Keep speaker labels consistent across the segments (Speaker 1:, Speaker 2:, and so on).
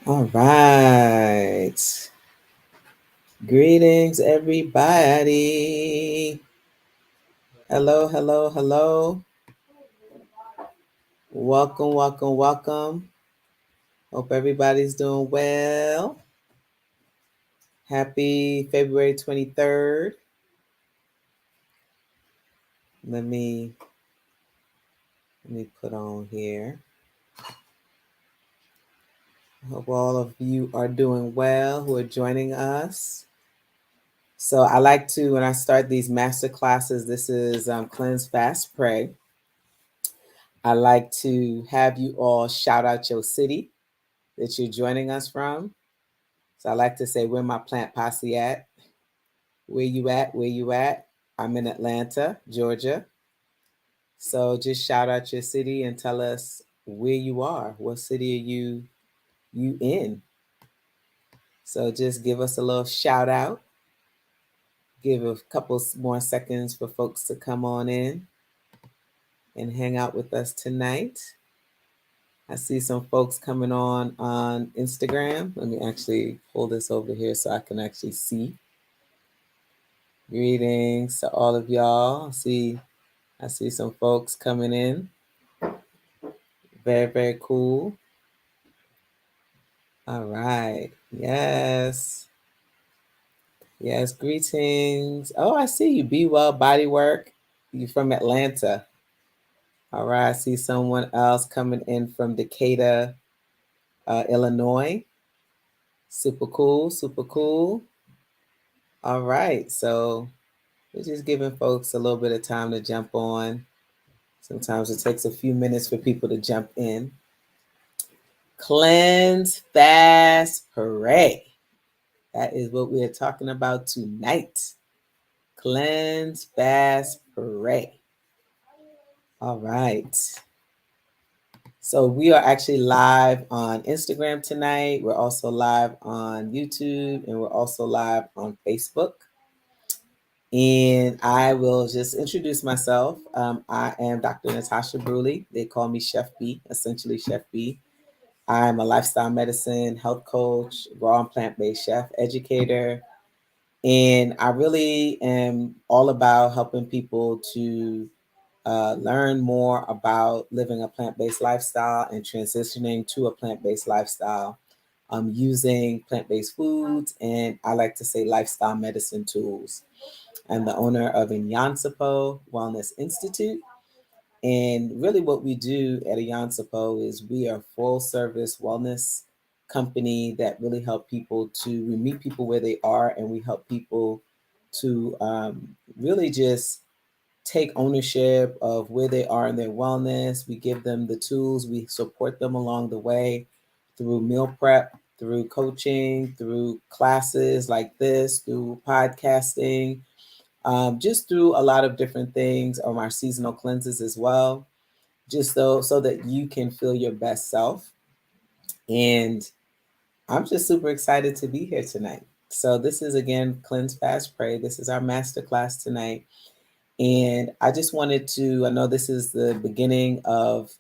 Speaker 1: All right. Greetings, everybody. Hello, hello, hello. Welcome, welcome, welcome. Hope everybody's doing well. Happy February 23rd. Let me put on here. Hope all of you are doing well who are joining us. So I like to, when I start these master classes, this is Cleanse, Fast, Pray. I like to have you all shout out your city that you're joining us from. So I like to say, where my plant posse at? Where you at? Where you at? I'm in Atlanta, Georgia. So just shout out your city and tell us where you are. What city are you in? So just give us a little shout out. Give a couple more seconds for folks to come on in and hang out with us tonight. I see some folks coming on Instagram. Let me actually pull this over here so I can actually see. Greetings to all of y'all. I see some folks coming in. Very, very cool. All right. Yes. Yes. Greetings. Oh, I see you. Be Well Bodywork. You from Atlanta. All right. I see someone else coming in from Decatur, Illinois. Super cool. Super cool. All right. So we're just giving folks a little bit of time to jump on. Sometimes it takes a few minutes for people to jump in. Cleanse, fast, pray. That is what we're talking about tonight. Cleanse, fast, pray. All right. So we are actually live on Instagram tonight. We're also live on YouTube and we're also live on Facebook. And I will just introduce myself. I am Dr. Natasha Bruley. They call me Chef B, essentially Chef B. I'm a lifestyle medicine, health coach, raw and plant-based chef, educator. And I really am all about helping people to learn more about living a plant-based lifestyle and transitioning to a plant-based lifestyle using plant-based foods. And I like to say lifestyle medicine tools. I'm the owner of Inyansapo Wellness Institute. And really what we do at Inyansapo is we are a full service wellness company that really help people we meet people where they are and we help people to really just take ownership of where they are in their wellness. We give them the tools, we support them along the way through meal prep, through coaching, through classes like this, through podcasting, just through a lot of different things on our seasonal cleanses as well, just so that you can feel your best self. And I'm just super excited to be here tonight. So this is again Cleanse Fast Pray. This is our masterclass tonight. And I just wanted to, I know this is the beginning of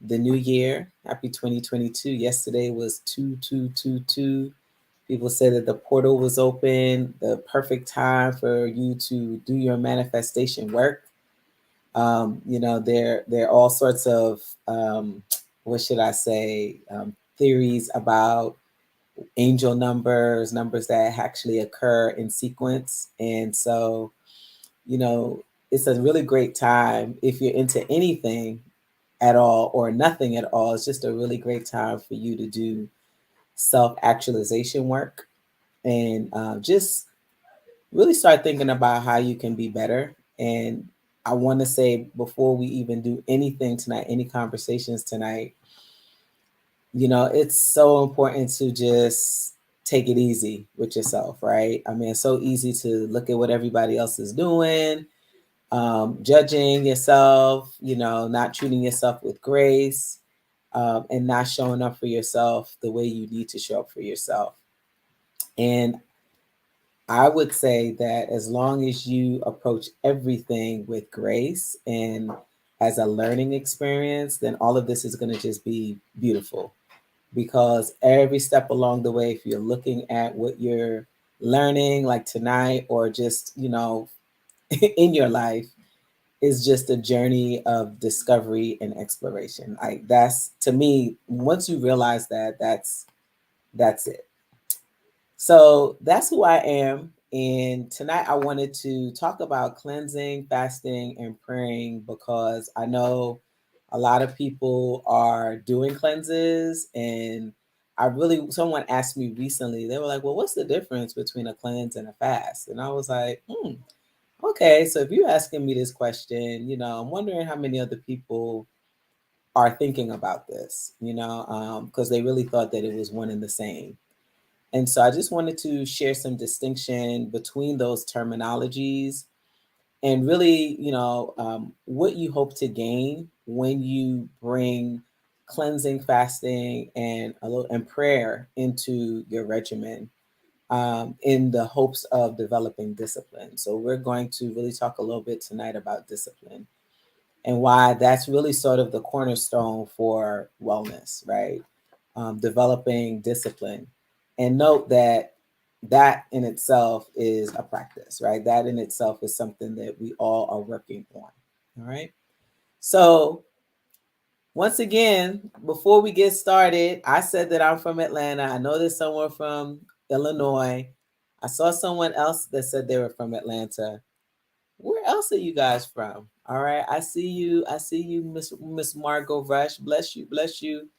Speaker 1: the new year. Happy 2022. Yesterday was 2222. People said that the portal was open, the perfect time for you to do your manifestation work. There are all sorts of, what should I say, theories about angel numbers, numbers that actually occur in sequence. And so, it's a really great time if you're into anything at all or nothing at all. It's just a really great time for you to do self-actualization work and just really start thinking about how you can be better. And I want to say before we even do anything tonight, any conversations tonight, it's so important to just take it easy with yourself, right? I mean, it's so easy to look at what everybody else is doing, judging yourself, not treating yourself with grace, and not showing up for yourself the way you need to show up for yourself. And I would say that as long as you approach everything with grace and as a learning experience, then all of this is going to just be beautiful. because every step along the way, if you're looking at what you're learning, like tonight, or just, in your life, is just a journey of discovery and exploration. Like that's, to me, once you realize that, that's it. So that's who I am. And tonight I wanted to talk about cleansing, fasting, and praying because I know a lot of people are doing cleanses. And someone asked me recently, they were like, well, what's the difference between a cleanse and a fast? And I was like, okay. So if you're asking me this question, I'm wondering how many other people are thinking about this, because they really thought that it was one and the same. And so I just wanted to share some distinction between those terminologies and really, what you hope to gain when you bring cleansing, fasting, and and prayer into your regimen, in the hopes of developing discipline. So we're going to really talk a little bit tonight about discipline and why that's really sort of the cornerstone for wellness, right? Developing discipline. And note that that in itself is a practice, right? That in itself is something that we all are working on. All right. So, once again, before we get started, I said that I'm from Atlanta. I know there's someone from Illinois. I saw someone else that said they were from Atlanta. Where else are you guys from? All right. I see you. I see you, Miss Margot Rush. Bless you. Bless you.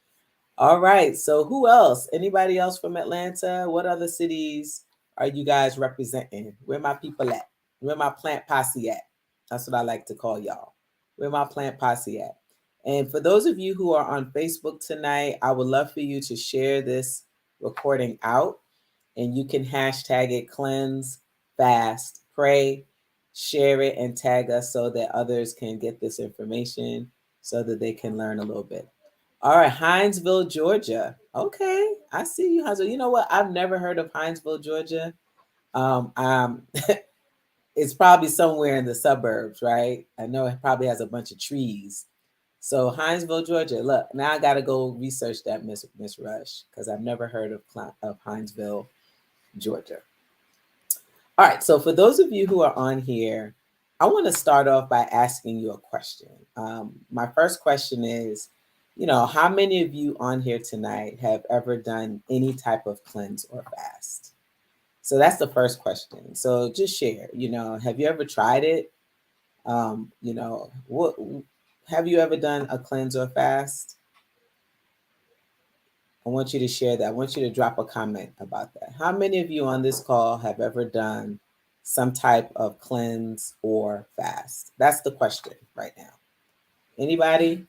Speaker 1: All right. So who else? Anybody else from Atlanta? What other cities are you guys representing? Where my people at? Where my plant posse at? That's what I like to call y'all. Where my plant posse at? And for those of you who are on Facebook tonight, I would love for you to share this recording out, and you can hashtag it cleanse, fast, pray, share it, and tag us so that others can get this information so that they can learn a little bit. All right, Hinesville, Georgia. Okay, I see you, Hinesville. You know what? I've never heard of Hinesville, Georgia. Um, it's probably somewhere in the suburbs, right? I know it probably has a bunch of trees. So Hinesville, Georgia. Look, now I got to go research that, Miss Rush, because I've never heard of Hinesville, Georgia. All right. So for those of you who are on here, I want to start off by asking you a question. My first question is, how many of you on here tonight have ever done any type of cleanse or fast? So that's the first question. So just share, have you ever tried it? What have you ever done a cleanse or fast? I want you to share that. I want you to drop a comment about that. How many of you on this call have ever done some type of cleanse or fast? That's the question right now. Anybody?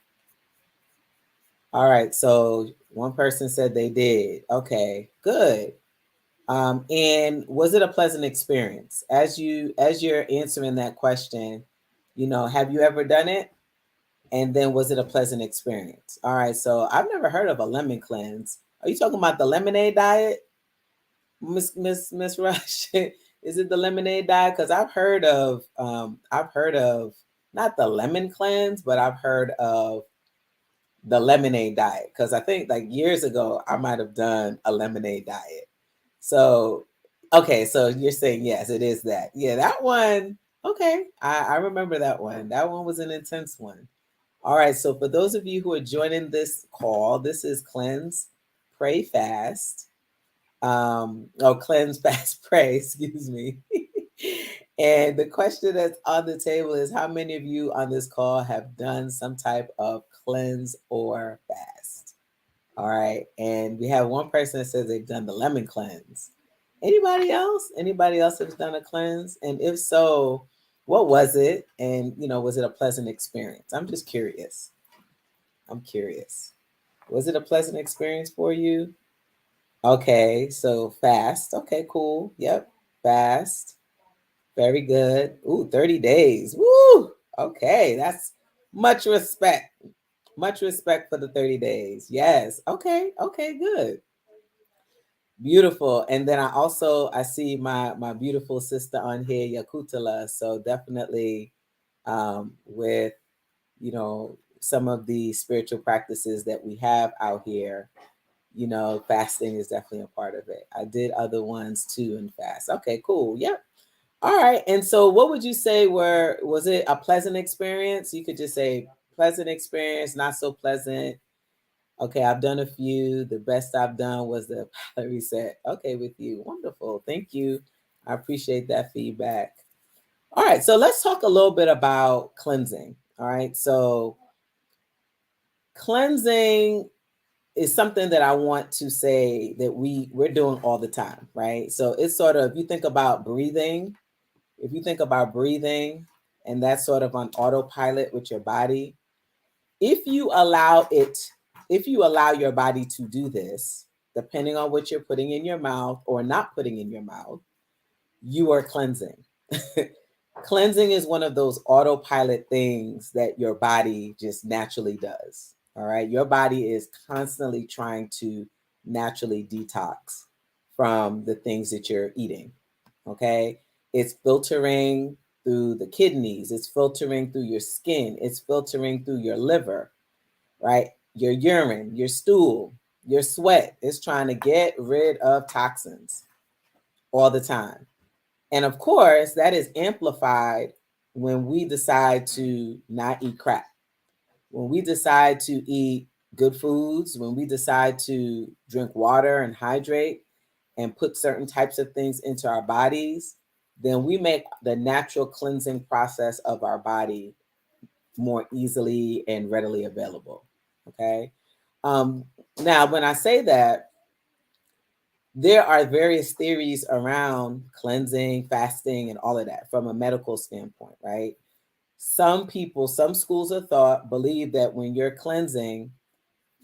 Speaker 1: All right. So one person said they did. Okay, good. And was it a pleasant experience? As you're answering that question, have you ever done it? And then was it a pleasant experience? All right. So I've never heard of a lemon cleanse. Are you talking about the lemonade diet? Miss Rush, is it the lemonade diet? Because I've heard of not the lemon cleanse, but I've heard of the lemonade diet. Because I think like years ago I might have done a lemonade diet. So okay, so you're saying yes, it is that. Yeah, that one. Okay, I remember that one. That one was an intense one. All right, so for those of you who are joining this call, this is cleanse, pray, fast. Cleanse, fast, pray, excuse me. And the question that's on the table is how many of you on this call have done some type of cleanse or fast? All right. And we have one person that says they've done the lemon cleanse. Anybody else? Anybody else has done a cleanse? And if so, what was it? And, was it a pleasant experience? I'm just curious. I'm curious. Was it a pleasant experience for you? Okay, so fast. Okay, cool. Yep, fast. Very good. Ooh, 30 days. Woo! Okay, that's much respect. Much respect for the 30 days. Yes. Okay, good. Beautiful. And then I see my beautiful sister on here, Yakutala. So definitely with some of the spiritual practices that we have out here, fasting is definitely a part of it. I did other ones too and fast. Okay, cool. Yep. All right. And so what would you say was it a pleasant experience? You could just say pleasant experience, not so pleasant. Okay, I've done a few. The best I've done was the palate reset. Okay, with you. Wonderful. Thank you. I appreciate that feedback. All right, so let's talk a little bit about cleansing. All right, so cleansing is something that I want to say that we're doing all the time, right? So it's sort of, if you think about breathing, and that's sort of on autopilot with your body, if you allow your body to do this, depending on what you're putting in your mouth or not putting in your mouth, you are cleansing. Cleansing is one of those autopilot things that your body just naturally does. All right. Your body is constantly trying to naturally detox from the things that you're eating. Okay. It's filtering through the kidneys, it's filtering through your skin, it's filtering through your liver, right? Your urine, your stool, your sweat is trying to get rid of toxins all the time. And of course, that is amplified when we decide to not eat crap, when we decide to eat good foods, when we decide to drink water and hydrate and put certain types of things into our bodies, then we make the natural cleansing process of our body more easily and readily available. Okay. Now, when I say that, there are various theories around cleansing, fasting, and all of that from a medical standpoint, right? Some people, some schools of thought believe that when you're cleansing,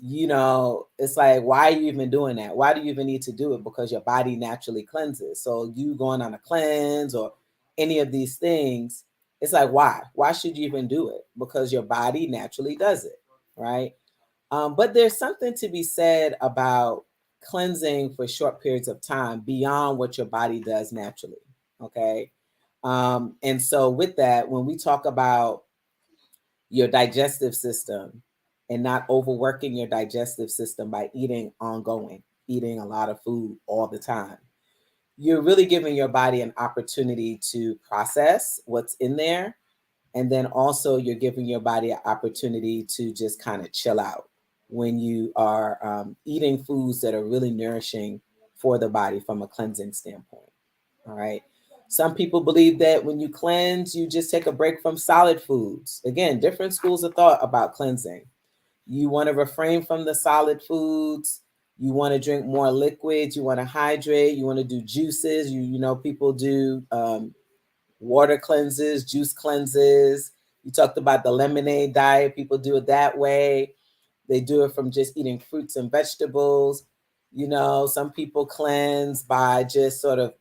Speaker 1: it's like, why are you even doing that? Why do you even need to do it? Because your body naturally cleanses. So you going on a cleanse or any of these things, it's like, why? Why should you even do it? Because your body naturally does it, right? But there's something to be said about cleansing for short periods of time beyond what your body does naturally. Okay. And so, with that, when we talk about your digestive system and not overworking your digestive system by eating a lot of food all the time, you're really giving your body an opportunity to process what's in there. And then also, you're giving your body an opportunity to just kind of chill out when you are eating foods that are really nourishing for the body from a cleansing standpoint. All right. Some people believe that when you cleanse, you just take a break from solid foods. Again, different schools of thought about cleansing. You want to refrain from the solid foods. You want to drink more liquids. You want to hydrate. You want to do juices. People do water cleanses, juice cleanses. You talked about the lemonade diet. People do it that way. They do it from just eating fruits and vegetables. Some people cleanse by just sort of,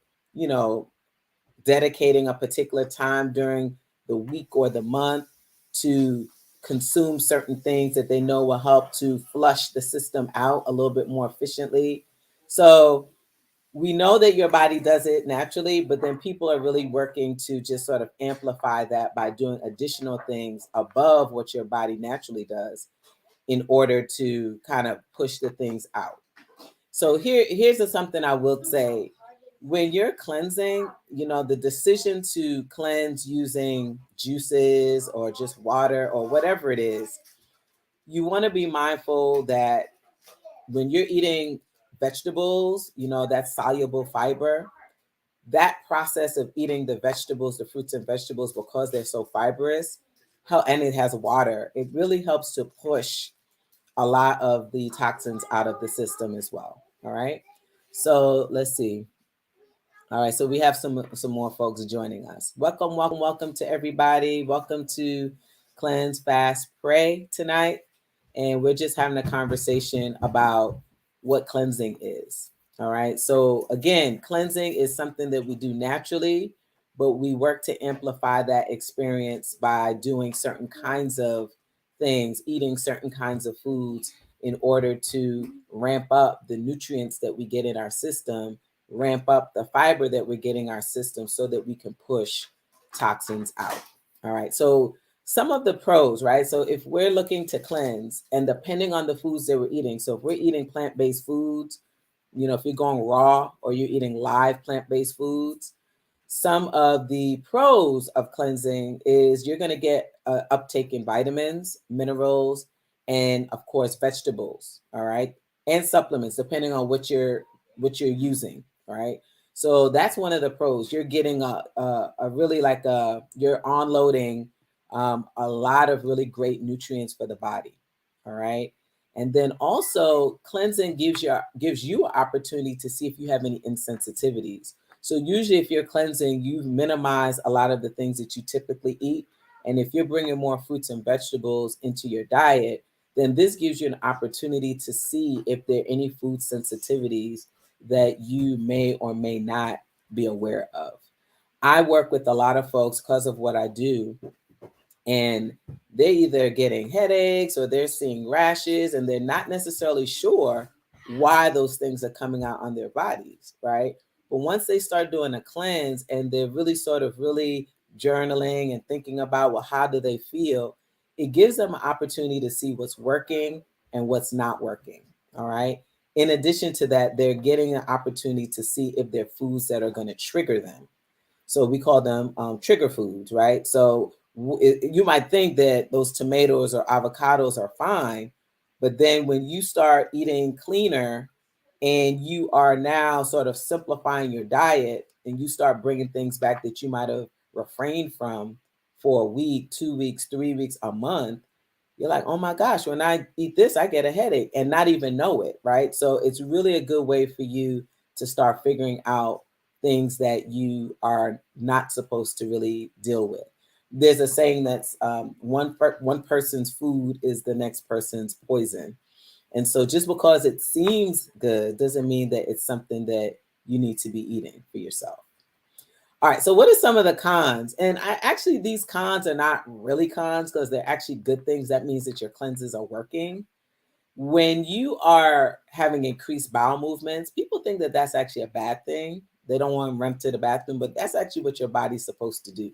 Speaker 1: dedicating a particular time during the week or the month to consume certain things that they know will help to flush the system out a little bit more efficiently. So we know that your body does it naturally, but then people are really working to just sort of amplify that by doing additional things above what your body naturally does in order to kind of push the things out. So here's something I will say. When you're cleansing, the decision to cleanse using juices or just water or whatever it is, you want to be mindful that when you're eating vegetables, that's soluble fiber. That process of eating the vegetables, the fruits and vegetables, because they're so fibrous, and it has water, it really helps to push a lot of the toxins out of the system as well. All right. So let's see. All right, so we have some more folks joining us. Welcome to everybody. Welcome to Cleanse, Fast, Pray tonight. And we're just having a conversation about what cleansing is. All right, so again, cleansing is something that we do naturally, but we work to amplify that experience by doing certain kinds of things, eating certain kinds of foods in order to ramp up the nutrients that we get in our system, ramp up the fiber that we're getting our system so that we can push toxins out. All right. So some of the pros, right? So if we're looking to cleanse, and depending on the foods that we're eating, so if we're eating plant-based foods, if you're going raw or you're eating live plant-based foods, some of the pros of cleansing is you're going to get uptake in vitamins, minerals, and of course vegetables, all right, and supplements depending on what you're using, all right. So that's one of the pros. You're getting a really you're onloading a lot of really great nutrients for the body, all right. And then also cleansing gives you an opportunity to see if you have any insensitivities. So usually if you're cleansing, you minimize a lot of the things that you typically eat. And if you're bringing more fruits and vegetables into your diet, then this gives you an opportunity to see if there are any food sensitivities that you may or may not be aware of. I work with a lot of folks because of what I do, and they're either getting headaches or they're seeing rashes, and they're not necessarily sure why those things are coming out on their bodies, right? But once they start doing a cleanse and they're really sort of really journaling and thinking about, well, how do they feel? It gives them an opportunity to see what's working and what's not working. All right. In addition to that, they're getting an opportunity to see if there are foods that are going to trigger them. So we call them trigger foods, right? So you might think that those tomatoes or avocados are fine, but then when you start eating cleaner and you are now sort of simplifying your diet and you start bringing things back that you might have refrained from for a week, 2 weeks, 3 weeks, a month, you're like, oh my gosh, when I eat this, I get a headache and not even know it, right? So it's really a good way for you to start figuring out things that you are not supposed to really deal with. There's a saying that's one person's food is the next person's poison. And so just because it seems good doesn't mean that it's something that you need to be eating for yourself. All right, so what are some of the cons? And these cons are not really cons because they're actually good things. That means that your cleanses are working. When you are having increased bowel movements, people think that that's actually a bad thing. They don't want to run to the bathroom, but that's actually what your body's supposed to do.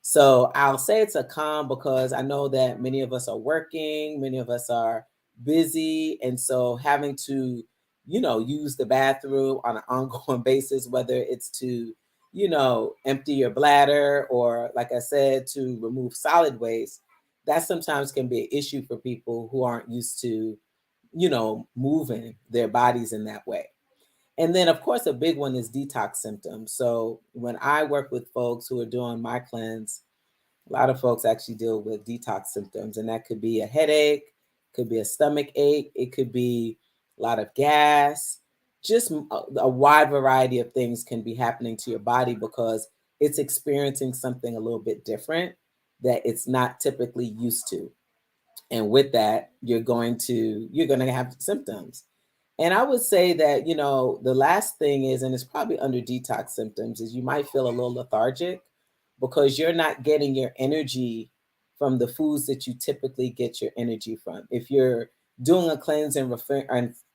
Speaker 1: So I'll say it's a con because I know that many of us are working, many of us are busy. And so having to, use the bathroom on an ongoing basis, whether it's to, empty your bladder or, like I said, to remove solid waste, that sometimes can be an issue for people who aren't used to, moving their bodies in that way. And then, of course, a big one is detox symptoms. So when I work with folks who are doing my cleanse, a lot of folks actually deal with detox symptoms, and that could be a headache, could be a stomach ache, it could be a lot of gas, just a wide variety of things can be happening to your body because it's experiencing something a little bit different that it's not typically used to. And with that, you're going to have symptoms. And I would say that, the last thing is, and it's probably under detox symptoms, is you might feel a little lethargic because you're not getting your energy from the foods that you typically get your energy from. If you're doing a cleanse and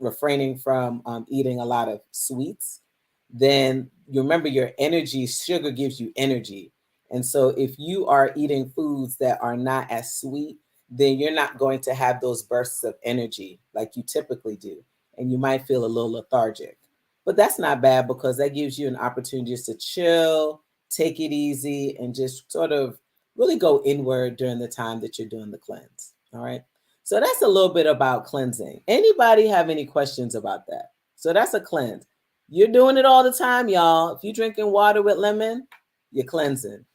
Speaker 1: refraining from eating a lot of sweets, then you remember your energy, sugar gives you energy. And so if you are eating foods that are not as sweet, then you're not going to have those bursts of energy like you typically do. And you might feel a little lethargic. But that's not bad because that gives you an opportunity just to chill, take it easy, and just sort of really go inward during the time that you're doing the cleanse. All right. So that's a little bit about cleansing. Anybody have any questions about that? So that's a cleanse. You're doing it all the time, y'all. If you're drinking water with lemon, you're cleansing.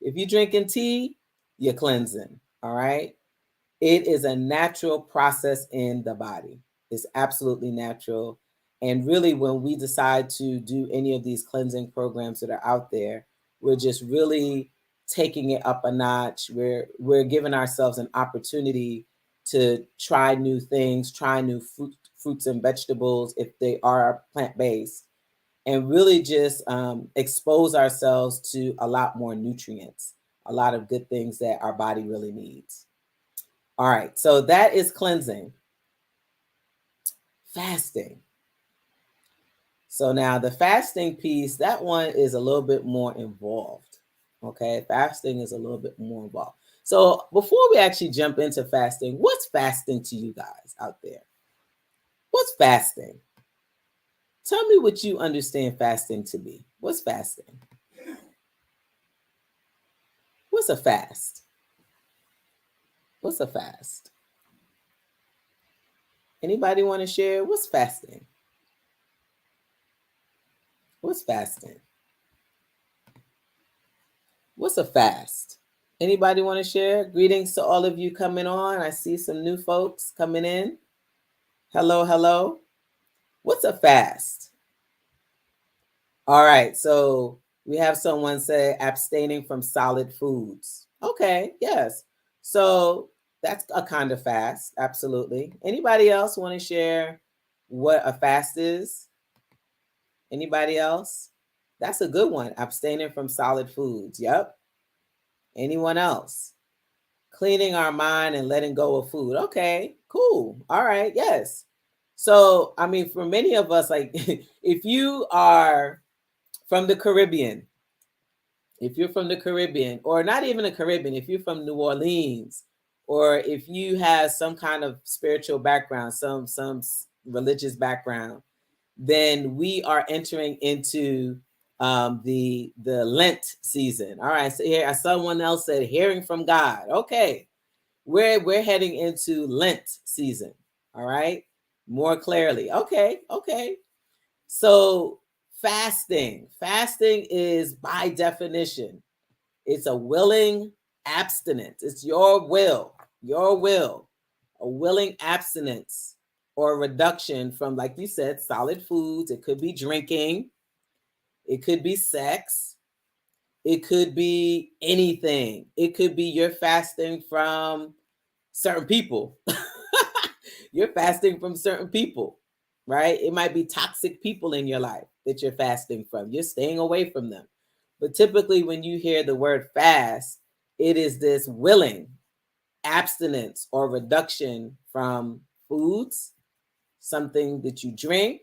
Speaker 1: If you're drinking tea, you're cleansing. All right. It is a natural process in the body. It's absolutely natural. And really, when we decide to do any of these cleansing programs that are out there, we're just really taking it up a notch. We're giving ourselves an opportunity to try new things, try new fruits and vegetables if they are plant-based, and really just expose ourselves to a lot more nutrients, a lot of good things that our body really needs. All right, so that is cleansing. Fasting. So now the fasting piece, that one is a little bit more involved. Okay, fasting is a little bit more involved. So before we actually jump into fasting, what's fasting to you guys out there? What's fasting? Tell me what you understand fasting to be. What's fasting? What's a fast? What's a fast? Anybody want to share? What's fasting? What's fasting? What's a fast? Anybody want to share? Greetings to all of you coming on. I see some new folks coming in. Hello, hello. What's a fast? All right, so we have someone say abstaining from solid foods. Okay, yes. So that's a kind of fast, absolutely. Anybody else want to share what a fast is? Anybody else? That's a good one, abstaining from solid foods. Yep. Anyone else? Cleaning our mind and letting go of food. Okay, cool. All right, yes. So, I mean, for many of us, like if you are from the Caribbean, or not even the Caribbean, if you're from New Orleans, or if you have some kind of spiritual background, some religious background, then we are entering into the Lent season. All right, so here someone else said hearing from God. Okay, we're heading into Lent season. All right, more clearly. Okay. So fasting is by definition, it's a willing abstinence. It's your will, a willing abstinence or reduction from, like you said, solid foods. It could be drinking, it could be sex, it could be anything. It could be you're fasting from certain people. You're fasting from certain people, right? It might be toxic people in your life that you're fasting from. You're staying away from them. But typically, when you hear the word fast, it is this willing abstinence or reduction from foods, something that you drink,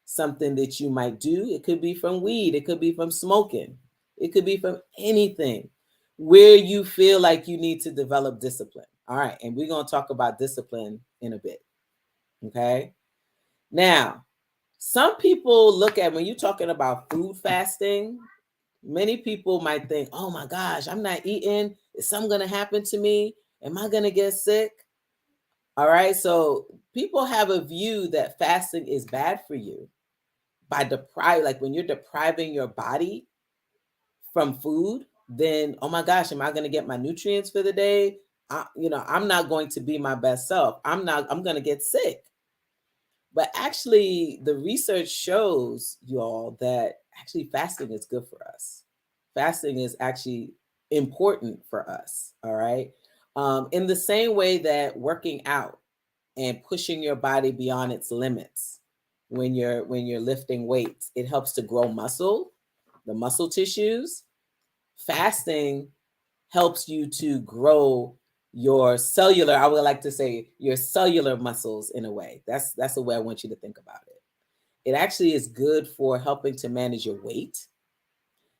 Speaker 1: something that you might do. It could be from weed, it could be from smoking, it could be from anything where you feel like you need to develop discipline. All right, and we're going to talk about discipline in a bit. Okay. Now, some people look at, when you're talking about food fasting, many people might think, oh my gosh, I'm not eating. Is something going to happen to me? Am I going to get sick? All right. So people have a view that fasting is bad for you by like when you're depriving your body from food, then, oh my gosh, am I going to get my nutrients for the day? I'm not going to be my best self. I'm going to get sick. But actually, the research shows y'all that actually fasting is good for us. Fasting is actually important for us. All right. In the same way that working out and pushing your body beyond its limits, when you're lifting weights, it helps to grow muscle, the muscle tissues. Fasting helps you to grow your cellular, I would like to say your cellular muscles in a way. That's the way I want you to think about it. It actually is good for helping to manage your weight.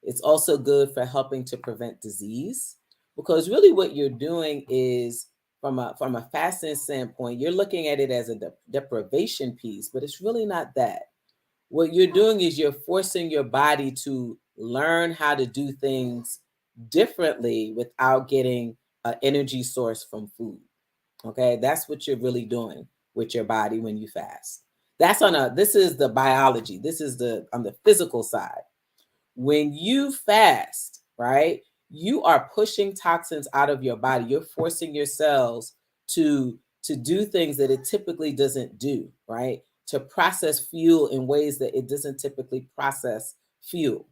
Speaker 1: It's also good for helping to prevent disease, because really what you're doing is, from a fasting standpoint, you're looking at it as a deprivation piece, but it's really not that. What you're doing is you're forcing your body to learn how to do things differently without getting an energy source from food. Okay, that's what you're really doing with your body when you fast. This is the biology. This is on the physical side. When you fast, right, you are pushing toxins out of your body. You're forcing your cells to do things that it typically doesn't do, right? To process fuel in ways that it doesn't typically process fuel.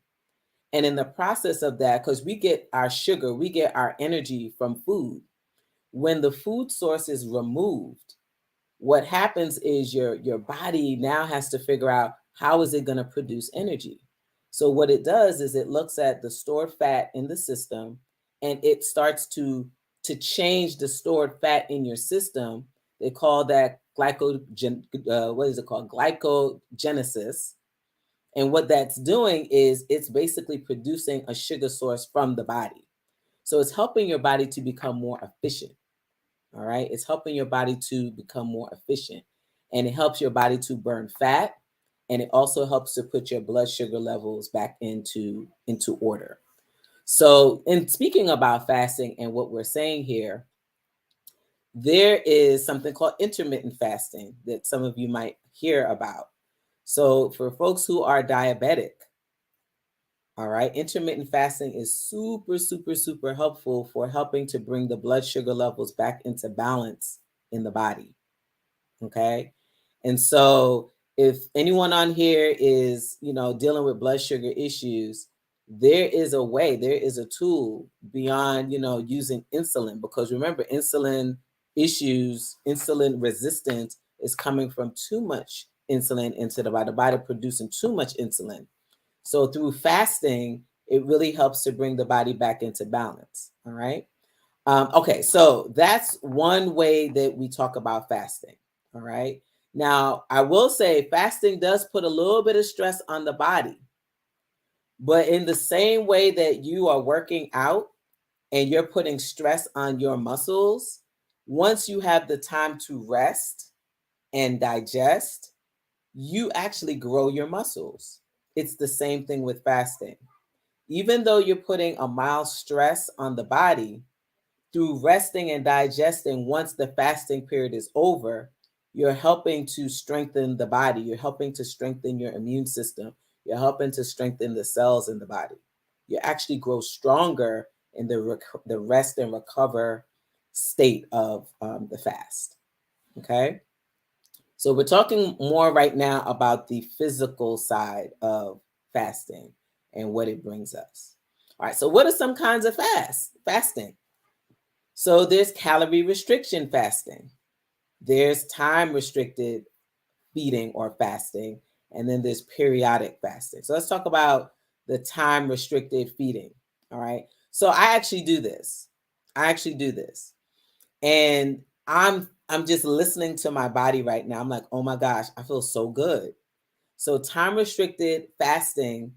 Speaker 1: And in the process of that, because we get our sugar, we get our energy from food. When the food source is removed, what happens is your body now has to figure out how is it going to produce energy. So what it does is it looks at the stored fat in the system, and it starts to change the stored fat in your system. They call that glycogenesis. And what that's doing is it's basically producing a sugar source from the body. So it's helping your body to become more efficient. All right. It's helping your body to become more efficient, and it helps your body to burn fat. And it also helps to put your blood sugar levels back into order. So in speaking about fasting and what we're saying here, there is something called intermittent fasting that some of you might hear about. So for folks who are diabetic, all right, intermittent fasting is super, super, super helpful for helping to bring the blood sugar levels back into balance in the body. Okay. And so if anyone on here is, dealing with blood sugar issues, there is a way, there is a tool beyond, using insulin, because remember, insulin issues, insulin resistance is coming from too much insulin into the body producing too much insulin. So through fasting, it really helps to bring the body back into balance. All right. Okay, so that's one way that we talk about fasting. All right. Now, I will say fasting does put a little bit of stress on the body, but in the same way that you are working out and you're putting stress on your muscles, once you have the time to rest and digest, you actually grow your muscles. It's the same thing with fasting. Even though you're putting a mild stress on the body, through resting and digesting, once the fasting period is over, you're helping to strengthen the body. You're helping to strengthen your immune system. You're helping to strengthen the cells in the body. You actually grow stronger in the rest and recover state of the fast. Okay. So we're talking more right now about the physical side of fasting and what it brings us. All right. So what are some kinds of fasting? So there's calorie restriction fasting. There's time restricted feeding or fasting. And then there's periodic fasting. So let's talk about the time restricted feeding. All right. So I actually do this. And I'm just listening to my body right now. I'm like, oh my gosh, I feel so good. So time restricted fasting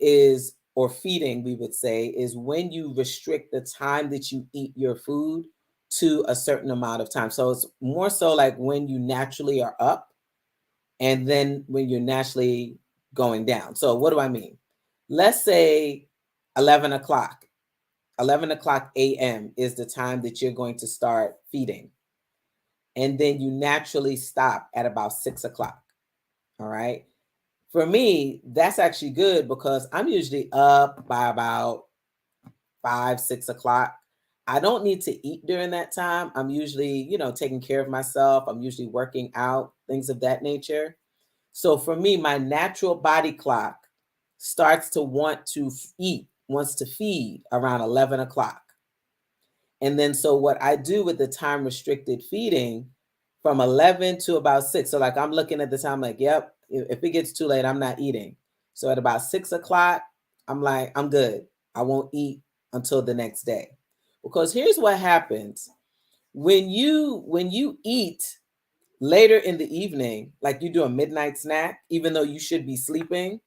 Speaker 1: is, or feeding, we would say, is when you restrict the time that you eat your food to a certain amount of time. So it's more so like when you naturally are up and then when you're naturally going down. So what do I mean? Let's say 11 o'clock. 11 o'clock a.m. is the time that you're going to start feeding. And then you naturally stop at about 6 o'clock. All right. For me, that's actually good because I'm usually up by about 5, 6 o'clock. I don't need to eat during that time. I'm usually, taking care of myself. I'm usually working out, things of that nature. So for me, my natural body clock starts to want to eat, wants to feed around 11 o'clock. And then so what I do with the time restricted feeding from 11 to about 6. So like I'm looking at the time like, yep, if it gets too late, I'm not eating. So at about 6 o'clock, I'm like, I'm good. I won't eat until the next day. Because here's what happens. When you eat later in the evening, like you do a midnight snack, even though you should be sleeping,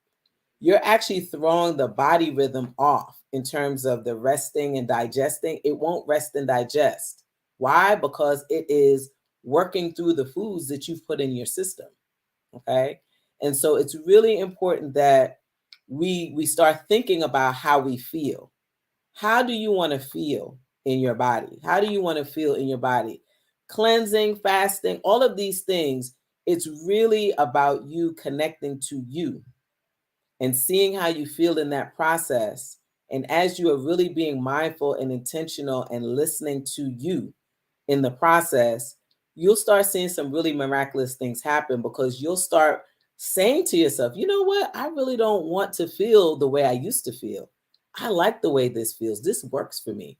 Speaker 1: you're actually throwing the body rhythm off in terms of the resting and digesting. It won't rest and digest. Why? Because it is working through the foods that you've put in your system. Okay. And so it's really important that we start thinking about how we feel. How do you want to feel in your body? How do you want to feel in your body? Cleansing, fasting, all of these things, it's really about you connecting to you and seeing how you feel in that process. And as you are really being mindful and intentional and listening to you in the process, you'll start seeing some really miraculous things happen because you'll start saying to yourself, you know what? I really don't want to feel the way I used to feel. I like the way this feels. This works for me.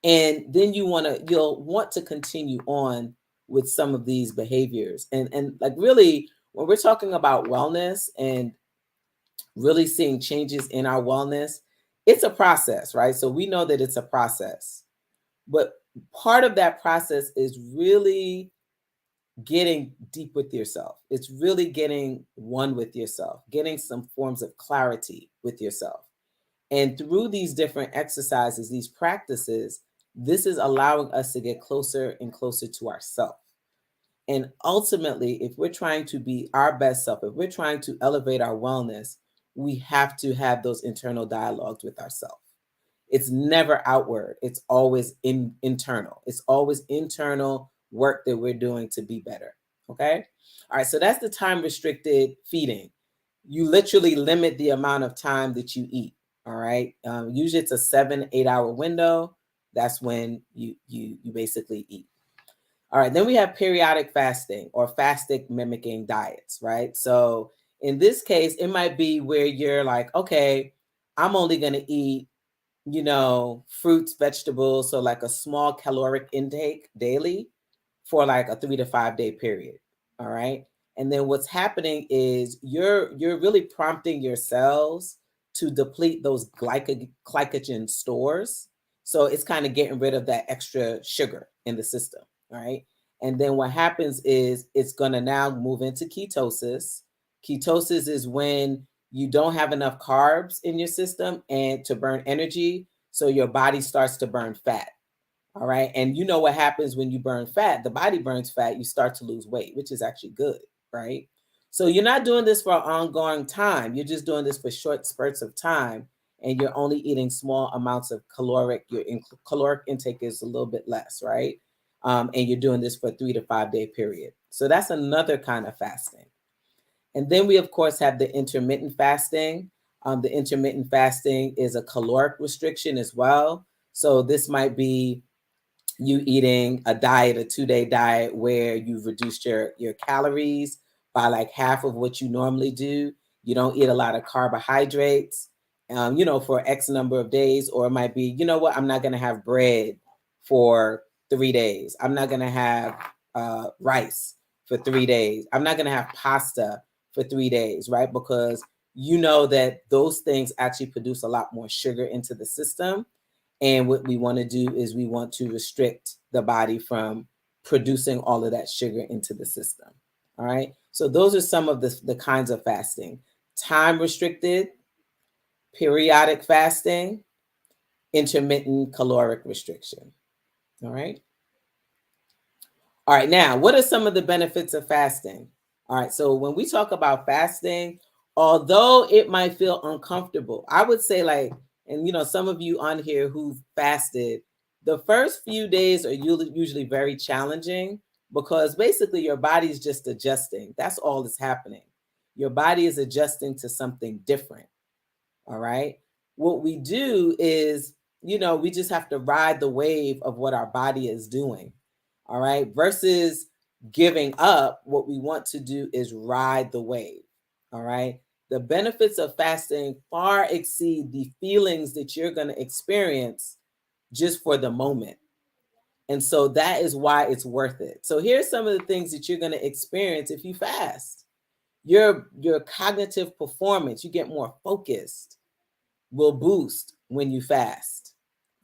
Speaker 1: And then you'll want to continue on with some of these behaviors. And like really, when we're talking about wellness and really seeing changes in our wellness, it's a process, right? So we know that it's a process. But part of that process is really getting deep with yourself. It's really getting one with yourself, getting some forms of clarity with yourself. And through these different exercises, these practices, this is allowing us to get closer and closer to ourselves. And ultimately, if we're trying to be our best self, if we're trying to elevate our wellness, we have to have those internal dialogues with ourselves. It's never outward. It's always internal. It's always internal work that we're doing to be better. Okay. All right. So that's the time restricted feeding. You literally limit the amount of time that you eat. All right. Usually it's a 7-8 hour window. That's when you basically eat. All right. Then we have periodic fasting or fasting mimicking diets. Right. So in this case, it might be where you're like, okay, I'm only going to eat fruits, vegetables, so like a small caloric intake daily for like a 3 to 5 day period. All right. And then what's happening is you're really prompting your cells to deplete those glycogen stores. So it's kind of getting rid of that extra sugar in the system. All right. And then what happens is it's going to now move into ketosis. Ketosis is when you don't have enough carbs in your system and to burn energy, so your body starts to burn fat. All right. And you know what happens when you burn fat? The body burns fat, you start to lose weight, which is actually good, right? So you're not doing this for an ongoing time. You're just doing this for short spurts of time, and you're only eating small amounts of your caloric intake is a little bit less, right? And you're doing this for a 3 to 5 day period. So that's another kind of fasting. And then we, of course, have the intermittent fasting. The intermittent fasting is a caloric restriction as well. So this might be you eating a 2-day diet where you've reduced your calories by like half of what you normally do. You don't eat a lot of carbohydrates, for X number of days. Or it might be, you know what, I'm not going to have bread for 3 days. I'm not going to have rice for 3 days. I'm not going to have pasta for 3 days, right? Because you know that those things actually produce a lot more sugar into the system. And what we want to do is we want to restrict the body from producing all of that sugar into the system. All right. So those are some of the kinds of fasting: time restricted, periodic fasting, intermittent caloric restriction. All right. All right. Now, what are some of the benefits of fasting? All right. So when we talk about fasting, although it might feel uncomfortable, I would say and some of you on here who've fasted, the first few days are usually very challenging because basically your body's just adjusting. That's all that's happening. Your body is adjusting to something different. All right. What we do is, we just have to ride the wave of what our body is doing. All right. Versus giving up, what we want to do is ride the wave. All right. The benefits of fasting far exceed the feelings that you're going to experience just for the moment. And so that is why it's worth it. So here's some of the things that you're going to experience if you fast. Your cognitive performance, you get more focused, will boost when you fast.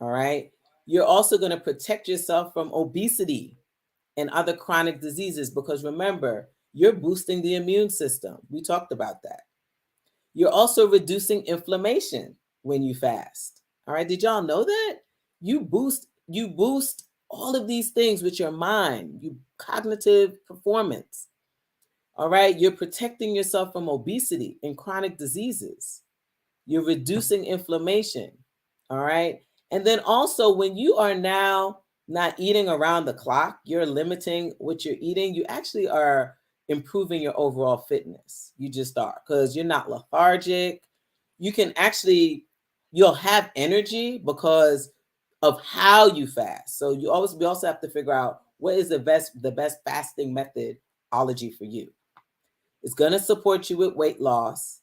Speaker 1: All right. You're also going to protect yourself from obesity and other chronic diseases because remember, you're boosting the immune system. We talked about that. You're also reducing inflammation when you fast. All right. Did y'all know that? You boost all of these things with your mind, you cognitive performance. All right. You're protecting yourself from obesity and chronic diseases. You're reducing inflammation. All right. And then also, when you are now not eating around the clock, you're limiting what you're eating, you actually are improving your overall fitness. You just are, because you're not lethargic. You can actually, you'll have energy because of how you fast. So we also have to figure out what is the best fasting methodology for you. It's going to support you with weight loss.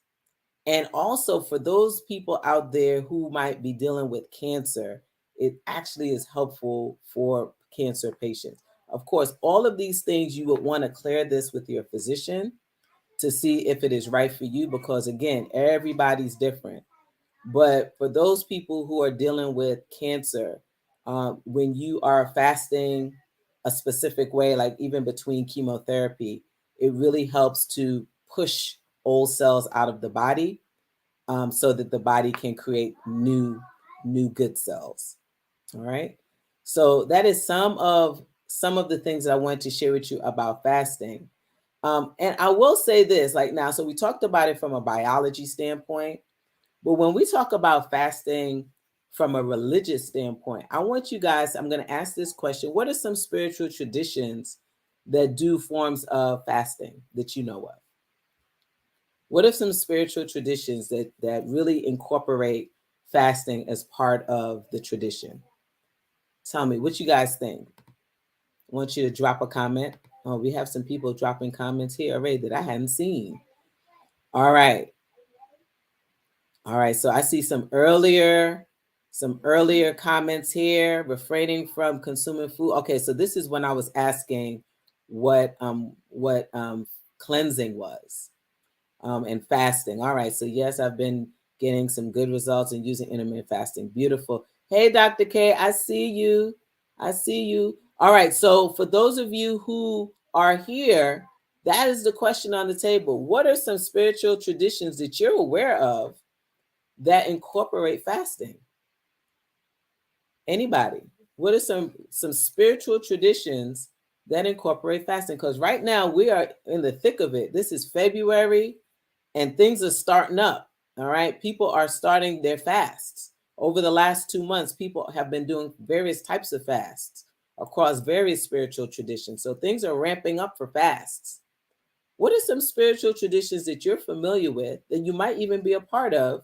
Speaker 1: And also for those people out there who might be dealing with cancer, it actually is helpful for cancer patients. Of course, all of these things, you would want to clear this with your physician to see if it is right for you, because again, everybody's different. But for those people who are dealing with cancer, when you are fasting a specific way, like even between chemotherapy, it really helps to push old cells out of the body. so that the body can create new good cells. All right. So that is some of the things that I wanted to share with you about fasting. And I will say this, like now, so we talked about it from a biology standpoint, but when we talk about fasting from a religious standpoint, I want you guys, I'm going to ask this question. What are some spiritual traditions that do forms of fasting that you know of? What are some spiritual traditions that really incorporate fasting as part of the tradition? Tell me what you guys think. I want you to drop a comment. Oh, we have some people dropping comments here already that I hadn't seen. All right. All right. So I see some earlier comments here. Refraining from consuming food. Okay, so this is when I was asking what cleansing was. And fasting. All right. So yes, I've been getting some good results in using intermittent fasting. Beautiful. Hey, Dr. K, I see you. I see you. All right. So for those of you who are here, that is the question on the table. What are some spiritual traditions that you're aware of that incorporate fasting? Anybody? What are some spiritual traditions that incorporate fasting? Because right now we are in the thick of it. This is February. And things are starting up. All right. People are starting their fasts. Over the last 2 months, people have been doing various types of fasts across various spiritual traditions. So things are ramping up for fasts. What are some spiritual traditions that you're familiar with that you might even be a part of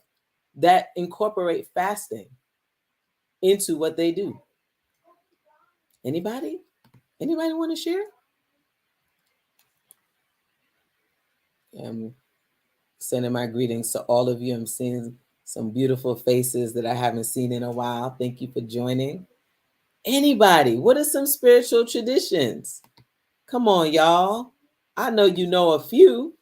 Speaker 1: that incorporate fasting into what they do? Anybody? Anybody want to share? Sending my greetings to all of you. I'm seeing some beautiful faces that I haven't seen in a while. Thank you for joining. Anybody, what are some spiritual traditions? Come on, y'all. I know you know a few.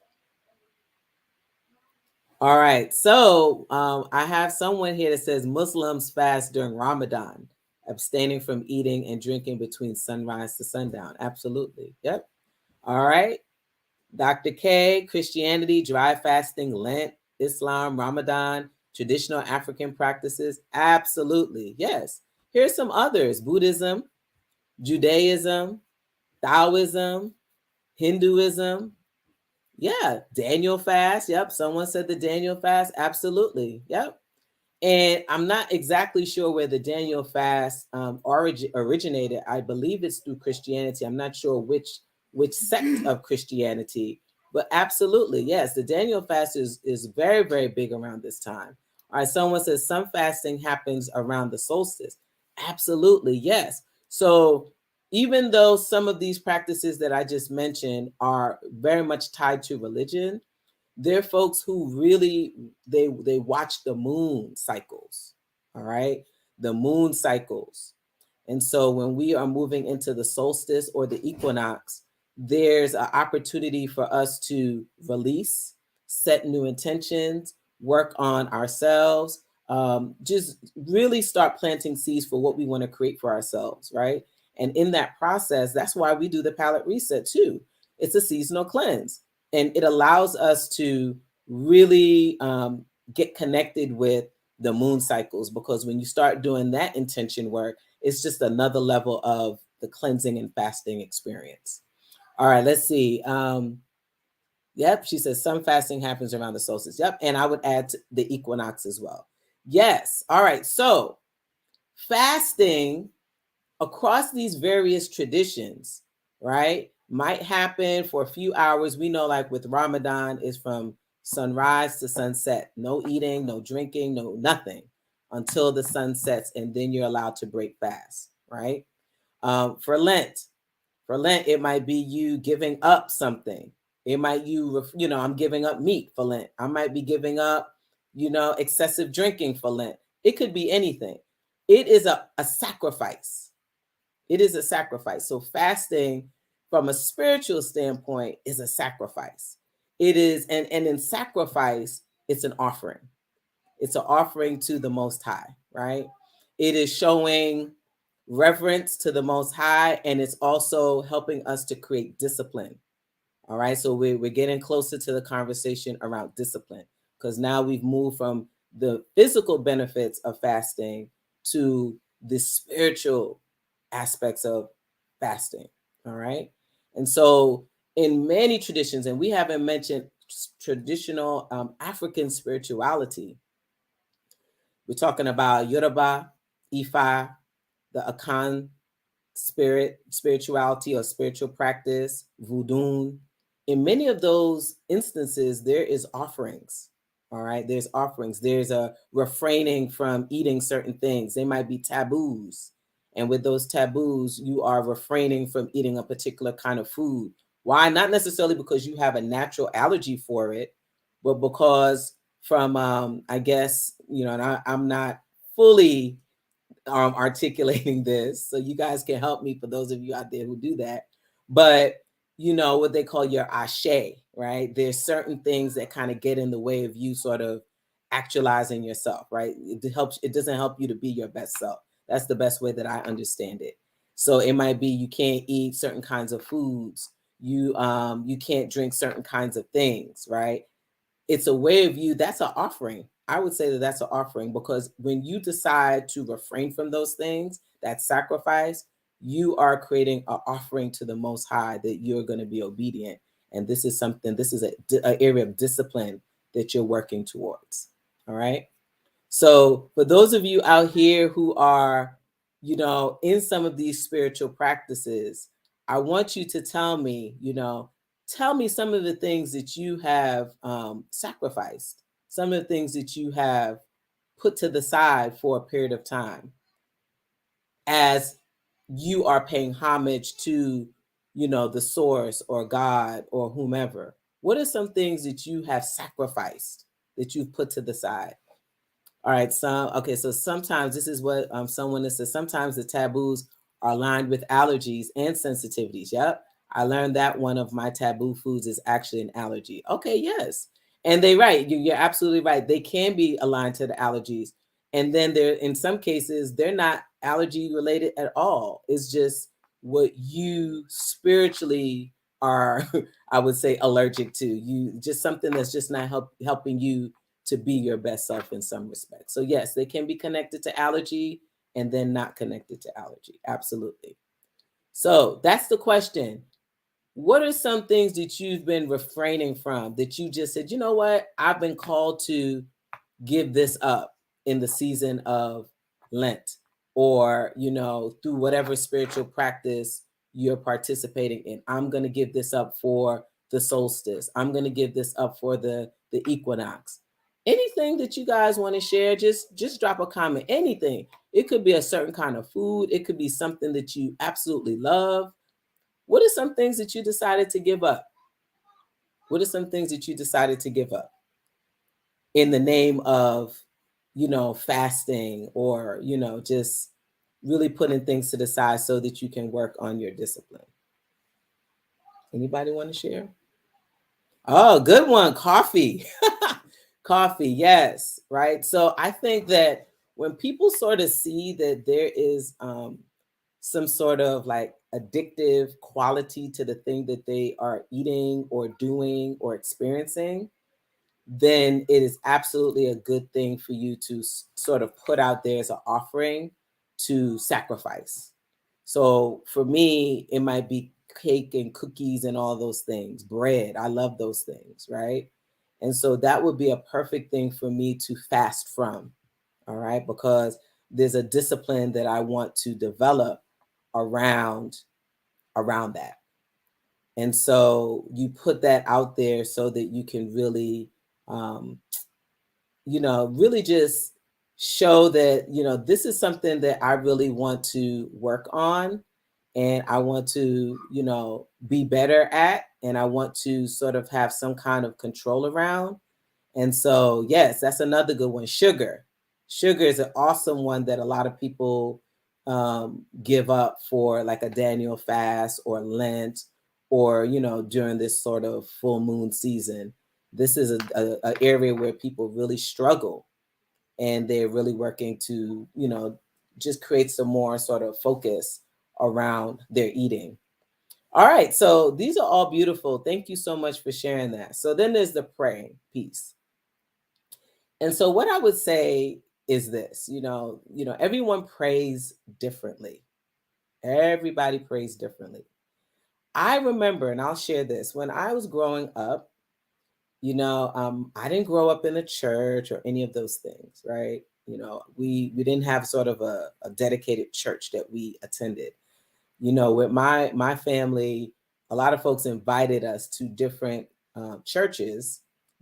Speaker 1: All right. So I have someone here that says Muslims fast during Ramadan, abstaining from eating and drinking between sunrise to sundown. Absolutely. Yep. All right. Dr. K, Christianity, dry fasting, Lent, Islam, Ramadan, traditional African practices. Absolutely. Yes. Here's some others: Buddhism, Judaism, Taoism, Hinduism. Yeah. Daniel fast. Yep. Someone said the Daniel fast. Absolutely. Yep. And I'm not exactly sure where the Daniel fast originated. I believe it's through Christianity. I'm not sure which sect of Christianity, but absolutely, yes, the Daniel fast is very, very big around this time. All right, someone says some fasting happens around the solstice. Absolutely, yes. So even though some of these practices that I just mentioned are very much tied to religion, they're folks who really they watch the moon cycles. All right, the moon cycles. And so when we are moving into the solstice or the equinox, there's an opportunity for us to release, set new intentions, work on ourselves, just really start planting seeds for what we want to create for ourselves, right? And in that process, that's why we do the palate reset too. It's a seasonal cleanse, and it allows us to really get connected with the moon cycles, because when you start doing that intention work, it's just another level of the cleansing and fasting experience. All right, let's see. Yep, she says some fasting happens around the solstice. Yep, and I would add the equinox as well. Yes. All right, so fasting across these various traditions, right, might happen for a few hours. We know, like with Ramadan, is from sunrise to sunset. No eating, no drinking, no nothing until the sun sets, and then you're allowed to break fast, right? For Lent, it might be you giving up something. It might I'm giving up meat for Lent. I might be giving up, excessive drinking for Lent. It could be anything. It is a sacrifice. It is a sacrifice. So fasting from a spiritual standpoint is a sacrifice. It is, and in sacrifice, it's an offering. It's an offering to the Most High, right? It is showing reverence to the Most High, and it's also helping us to create discipline. All right, so we're getting closer to the conversation around discipline, because now we've moved from the physical benefits of fasting to the spiritual aspects of fasting. All right. And so, in many traditions, and we haven't mentioned traditional African spirituality, we're talking about Yoruba, Ifa, the Akan spirituality or spiritual practice, voodoo. In many of those instances, there is offerings. All right, there's offerings. There's a refraining from eating certain things. They might be taboos. And with those taboos, you are refraining from eating a particular kind of food. Why? Not necessarily because you have a natural allergy for it, but because from, I guess, and I'm not fully articulating this, so you guys can help me for those of you out there who do that. But what they call your ashe, right? There's certain things that kind of get in the way of you sort of actualizing yourself, right? It doesn't help you to be your best self. That's the best way that I understand it. So it might be you can't eat certain kinds of foods, you can't drink certain kinds of things, right? It's a way of you. That's an offering. I would say that that's an offering, because when you decide to refrain from those things, that sacrifice, you are creating an offering to the Most High that you're going to be obedient. And this is an area of discipline that you're working towards. All right. So for those of you out here who are, in some of these spiritual practices, I want you to tell me some of the things that you have sacrificed, some of the things that you have put to the side for a period of time as you are paying homage to, the source or God or whomever. What are some things that you have sacrificed, that you've put to the side? All right. So sometimes this is what someone has said. Sometimes the taboos are aligned with allergies and sensitivities. Yep. I learned that one of my taboo foods is actually an allergy. Okay. Yes. And they're right. You're absolutely right. They can be aligned to the allergies. And then in some cases, they're not allergy related at all. It's just what you spiritually are, I would say, allergic to. You just something that's just not helping you to be your best self in some respects. So yes, they can be connected to allergy and then not connected to allergy. Absolutely. So that's the question. What are some things that you've been refraining from, that you just said, you know what, I've been called to give this up in the season of Lent, or, through whatever spiritual practice you're participating in? I'm going to give this up for the solstice. I'm going to give this up for the equinox. Anything that you guys want to share, just drop a comment. Anything. It could be a certain kind of food. It could be something that you absolutely love. What are some things that you decided to give up? What are some things that you decided to give up in the name of, fasting, or, just really putting things to the side so that you can work on your discipline? Anybody want to share? Oh, good one. Coffee. Coffee. Yes. Right. So I think that when people sort of see that there is some sort of like addictive quality to the thing that they are eating or doing or experiencing, then it is absolutely a good thing for you to sort of put out there as an offering to sacrifice. So for me, it might be cake and cookies and all those things, bread. I love those things, right? And so that would be a perfect thing for me to fast from, all right? Because there's a discipline that I want to develop around that. And so you put that out there so that you can really really just show that, this is something that I really want to work on, and I want to, be better at, and I want to sort of have some kind of control around. And so, yes, that's another good one. Sugar. Sugar is an awesome one that a lot of people give up for like a Daniel fast or Lent, or, during this sort of full moon season. This is a area where people really struggle, and they're really working to, just create some more sort of focus around their eating. All right. So these are all beautiful. Thank you so much for sharing that. So then there's the praying piece. And so what I would say is this, everyone prays differently. Everybody prays differently. I remember, and I'll share this, when I was growing up, I didn't grow up in a church or any of those things, right? We didn't have sort of a dedicated church that we attended. With my family, a lot of folks invited us to different churches,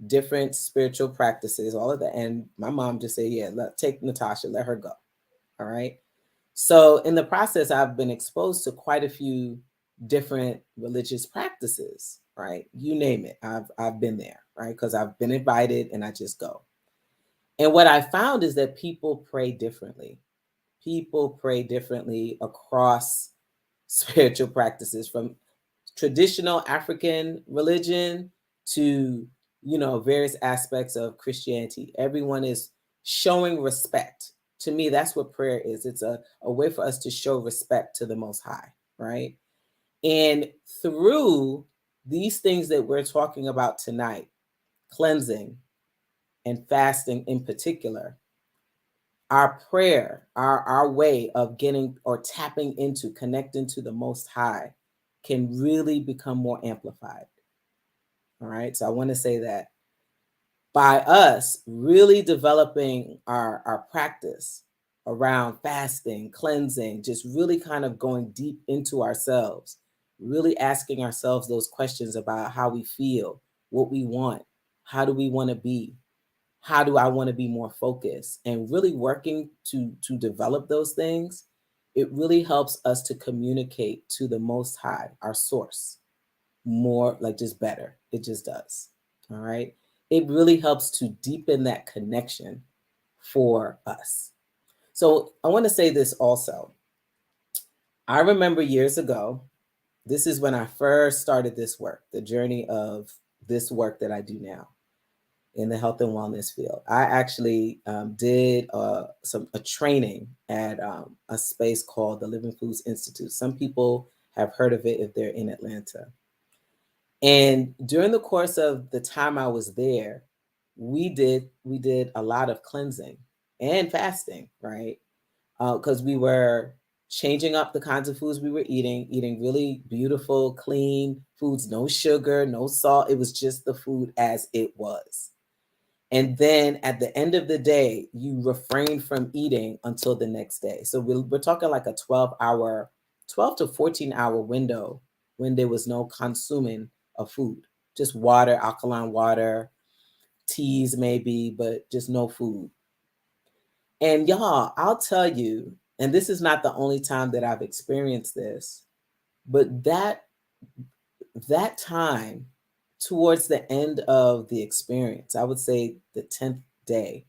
Speaker 1: different spiritual practices, all of that. And my mom just said, yeah, take Natasha, let her go. All right. So in the process, I've been exposed to quite a few different religious practices, right? You name it. I've been there, right? Because I've been invited and I just go. And what I found is that people pray differently. People pray differently across spiritual practices, from traditional African religion to, various aspects of Christianity. Everyone is showing respect. To me, that's what prayer is. It's a way for us to show respect to the Most High, right? And through these things that we're talking about tonight, cleansing and fasting in particular, our prayer, our way of getting or tapping into, connecting to the Most High can really become more amplified. All right. So I want to say that by us really developing our practice around fasting, cleansing, just really kind of going deep into ourselves, really asking ourselves those questions about how we feel, what we want, how do we want to be, how do I want to be more focused, and really working to develop those things. It really helps us to communicate to the Most High, our source, more, like, just better. It just does. All right. It really helps to deepen that connection for us. So I want to say this also. I remember years ago, this is when I first started this work, the journey of this work that I do now in the health and wellness field. I actually did a training at a space called the Living Foods Institute. Some people have heard of it if they're in Atlanta. And during the course of the time I was there, we did a lot of cleansing and fasting, right? Because we were changing up the kinds of foods we were eating really beautiful, clean foods, no sugar, no salt. It was just the food as it was. And then at the end of the day, you refrain from eating until the next day. So we're talking like a 12 to 14-hour window when there was no consuming of food, just water, alkaline water, teas maybe, but just no food. And y'all, I'll tell you, and this is not the only time that I've experienced this, but that time towards the end of the experience, I would say the 10th day,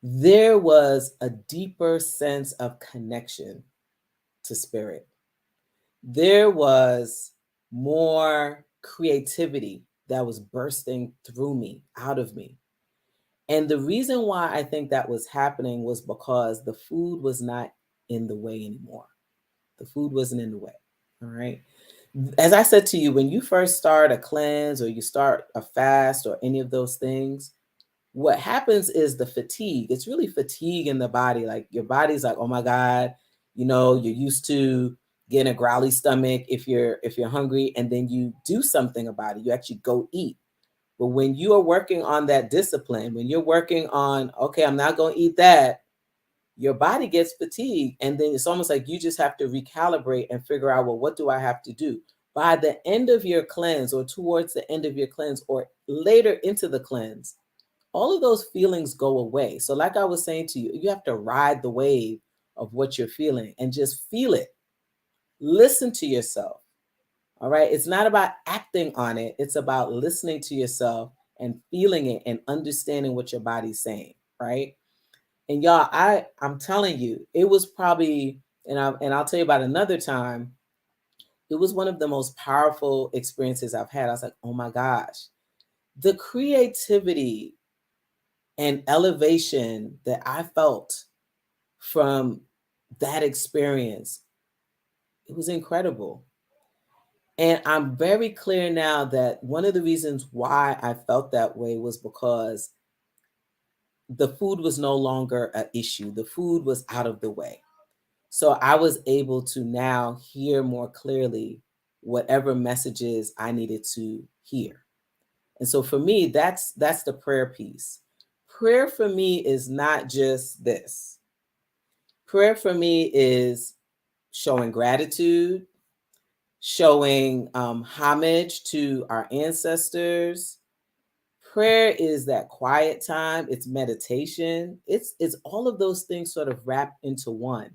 Speaker 1: there was a deeper sense of connection to spirit. There was more creativity that was bursting through me, out of me. And the reason why I think that was happening was because the food was not in the way anymore. The food wasn't in the way. All right. As I said to you, when you first start a cleanse or you start a fast or any of those things, what happens is the fatigue. It's really fatigue in the body. Like, your body's like, oh my God, you're used to getting a growly stomach if you're hungry, and then you do something about it. You actually go eat. But when you are working on that discipline, when you're working on, okay, I'm not going to eat that, your body gets fatigued. And then it's almost like you just have to recalibrate and figure out, well, what do I have to do? By the end of your cleanse, or towards the end of your cleanse, or later into the cleanse, all of those feelings go away. So like I was saying to you, you have to ride the wave of what you're feeling and just feel it. Listen to yourself. All right. It's not about acting on it. It's about listening to yourself and feeling it and understanding what your body's saying. Right. And y'all, I'm telling you, it was probably, and I'll tell you about another time. It was one of the most powerful experiences I've had. I was like, oh my gosh, the creativity and elevation that I felt from that experience, it was incredible. And I'm very clear now that one of the reasons why I felt that way was because the food was no longer an issue. The food was out of the way. So I was able to now hear more clearly whatever messages I needed to hear. And so for me, that's the prayer piece. Prayer for me is not just this. Prayer for me is showing gratitude, showing homage to our ancestors. Prayer is that quiet time. It's meditation. It's all of those things sort of wrapped into one.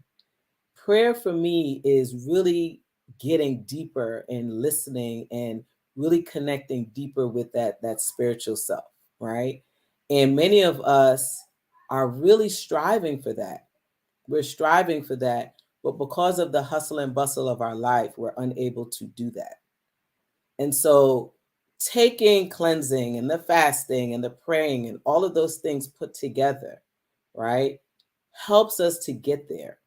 Speaker 1: Prayer for me is really getting deeper and listening and really connecting deeper with that spiritual self, right? And many of us are really striving for that. We're striving for that, but because of the hustle and bustle of our life, we're unable to do that. And so taking cleansing and the fasting and the praying and all of those things put together, right, helps us to get there.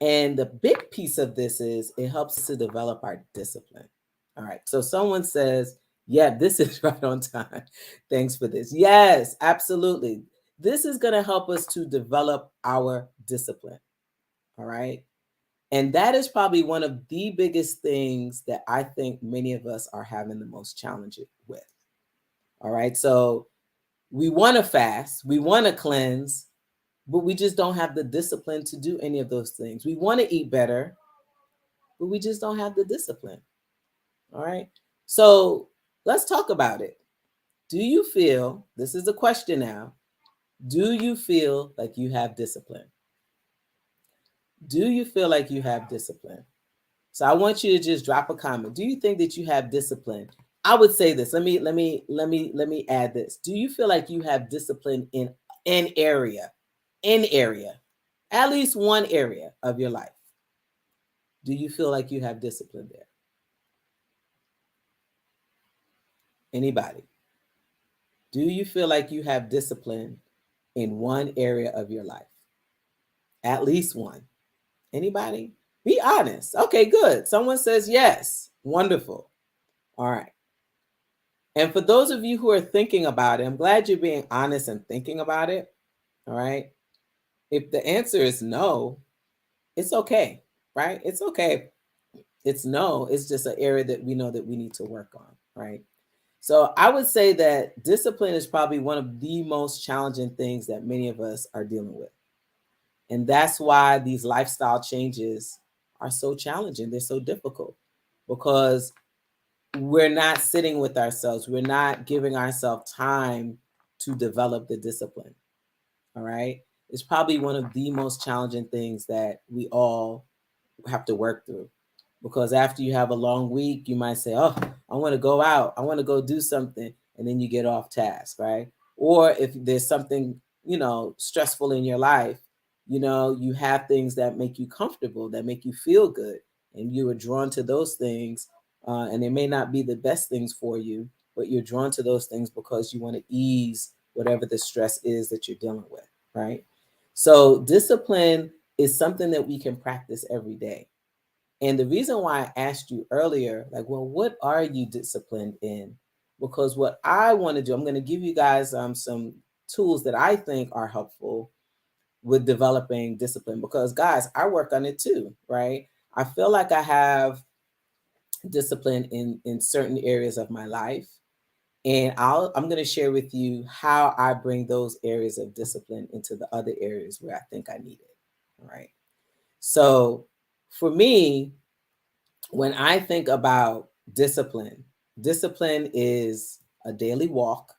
Speaker 1: And the big piece of this is it helps us to develop our discipline. All right. So someone says, yeah, this is right on time. Thanks for this. Yes, absolutely. This is going to help us to develop our discipline. All right. And that is probably one of the biggest things that I think many of us are having the most challenge with. All right. So we want to fast, we want to cleanse, but we just don't have the discipline to do any of those things. We want to eat better, but we just don't have the discipline. All right. So let's talk about it. Do you feel, this is a question now, do you feel like you have discipline? Do you feel like you have discipline? So I want you to just drop a comment. Do you think that you have discipline? I would say this. Let me add this. Do you feel like you have discipline in an area? At least one area of your life. Do you feel like you have discipline there? Anybody? Do you feel like you have discipline in one area of your life? At least one. Anybody? Be honest. Okay, good. Someone says yes. Wonderful. All right. And for those of you who are thinking about it, I'm glad you're being honest and thinking about it. All right. If the answer is no, it's okay, right? It's okay. It's no, it's just an area that we know that we need to work on, right? So I would say that discipline is probably one of the most challenging things that many of us are dealing with. And that's why these lifestyle changes are so challenging. They're so difficult because we're not sitting with ourselves. We're not giving ourselves time to develop the discipline. All right. It's probably one of the most challenging things that we all have to work through. Because after you have a long week, you might say, oh, I want to go out. I want to go do something. And then you get off task, right? Or if there's something, stressful in your life, you have things that make you comfortable, that make you feel good. And you are drawn to those things. And they may not be the best things for you, but you're drawn to those things because you want to ease whatever the stress is that you're dealing with, right? So discipline is something that we can practice every day. And the reason why I asked you earlier, like, well, what are you disciplined in? Because what I want to do, I'm going to give you guys some tools that I think are helpful with developing discipline. Because, guys, I work on it too, right? I feel like I have discipline in certain areas of my life. And I'm going to share with you how I bring those areas of discipline into the other areas where I think I need it. All right. So for me, when I think about discipline, discipline is a daily walk.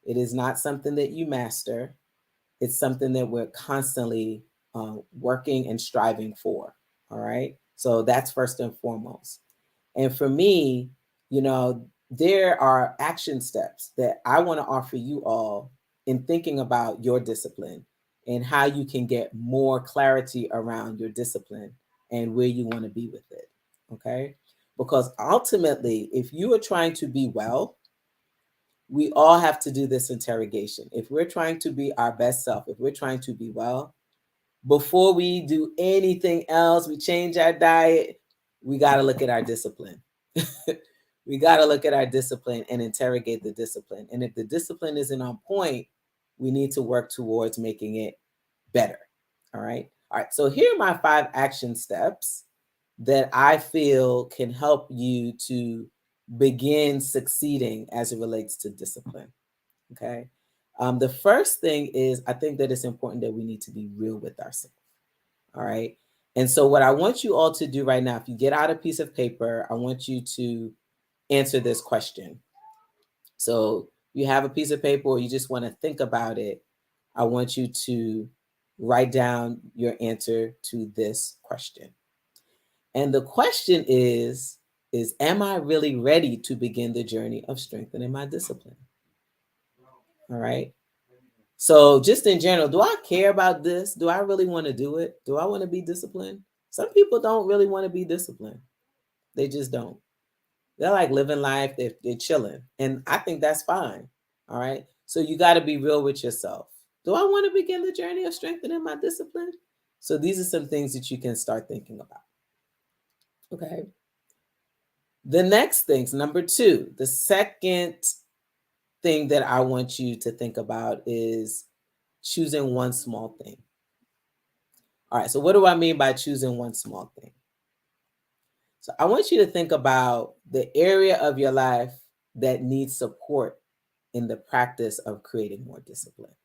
Speaker 1: It is not something that you master. It's something that we're constantly working and striving for. All right. So that's first and foremost. And for me, there are action steps that I want to offer you all in thinking about your discipline and how you can get more clarity around your discipline and where you want to be with it. Okay. Because ultimately, if you are trying to be well, we all have to do this interrogation. If we're trying to be our best self, if we're trying to be well, before we do anything else, we change our diet, we got to look at our discipline. We got to look at our discipline and interrogate the discipline. And if the discipline isn't on point, we need to work towards making it better. All right. All right. So here are my 5 action steps that I feel can help you to begin succeeding as it relates to discipline. Okay. The first thing is I think that it's important that we need to be real with ourselves. All right. And so, what I want you all to do right now, if you get out a piece of paper, I want you to answer this question. So, you have a piece of paper or you just want to think about it, I want you to write down your answer to this question. And the question is am I really ready to begin the journey of strengthening my discipline? All right. So just in general, do I care about this? Do I really want to do it? Do I want to be disciplined? Some people don't really want to be disciplined. They just don't. They're like living life, they're chilling. And I think that's fine. All right. So you got to be real with yourself. Do I want to begin the journey of strengthening my discipline? So these are some things that you can start thinking about. Okay. The next things, number 2, the second thing that I want you to think about is choosing one small thing. All right, so what do I mean by choosing one small thing? So I want you to think about the area of your life that needs support in the practice of creating more discipline.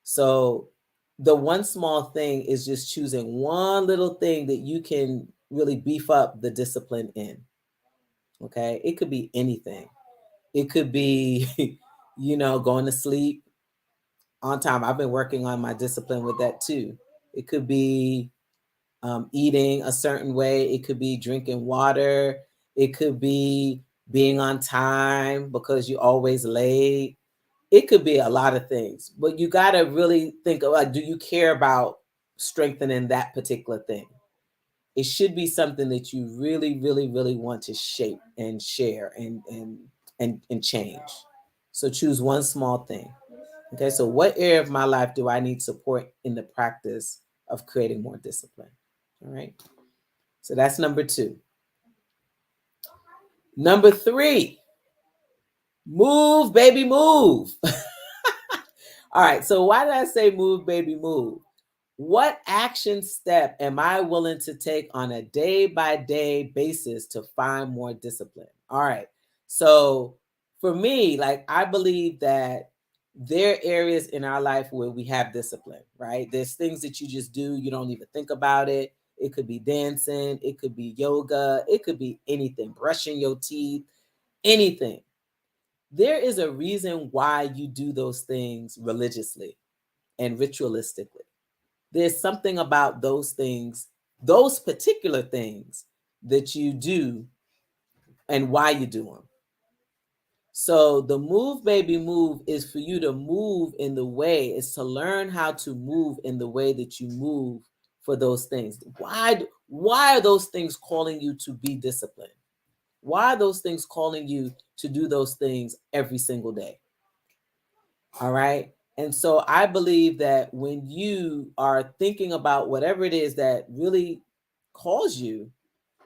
Speaker 1: So the one small thing is just choosing one little thing that you can really beef up the discipline in. Okay, it could be anything. It could be, going to sleep on time. I've been working on my discipline with that too. It could be eating a certain way. It could be drinking water. It could be being on time because you're always late. It could be a lot of things, but you got to really think of, like, do you care about strengthening that particular thing? It should be something that you really, really, really want to shape and share and change. So choose one small thing. Okay, so what area of my life do I need support in the practice of creating more discipline? All right, so that's number 2. Number 3, move, baby, move. All right, so why did I say move, baby, move? What action step am I willing to take on a day-by-day basis to find more discipline? All right. So for me, like, I believe that there are areas in our life where we have discipline, right? There's things that you just do, you don't even think about it. It could be dancing, it could be yoga, it could be anything, brushing your teeth, anything. There is a reason why you do those things religiously and ritualistically. There's something about those things, those particular things that you do and why you do them. So the move, baby, move is for you to move in the way, is to learn how to move in the way that you move for those things. Why are those things calling you to be disciplined? Why are those things calling you to do those things every single day? All right. And so I believe that when you are thinking about whatever it is that really calls you,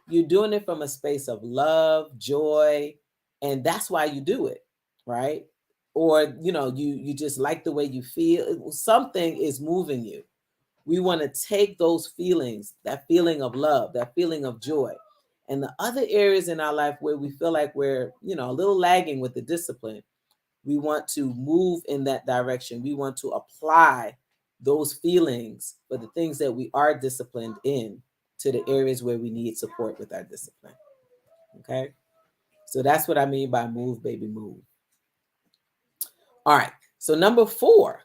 Speaker 1: you're doing it from a space of love, joy, and that's why you do it, right? Or, you just like the way you feel. Something is moving you. We want to take those feelings, that feeling of love, that feeling of joy, and the other areas in our life where we feel like we're, a little lagging with the discipline. We want to move in that direction. We want to apply those feelings for the things that we are disciplined in to the areas where we need support with our discipline. Okay. So that's what I mean by move, baby, move. All right. So number four,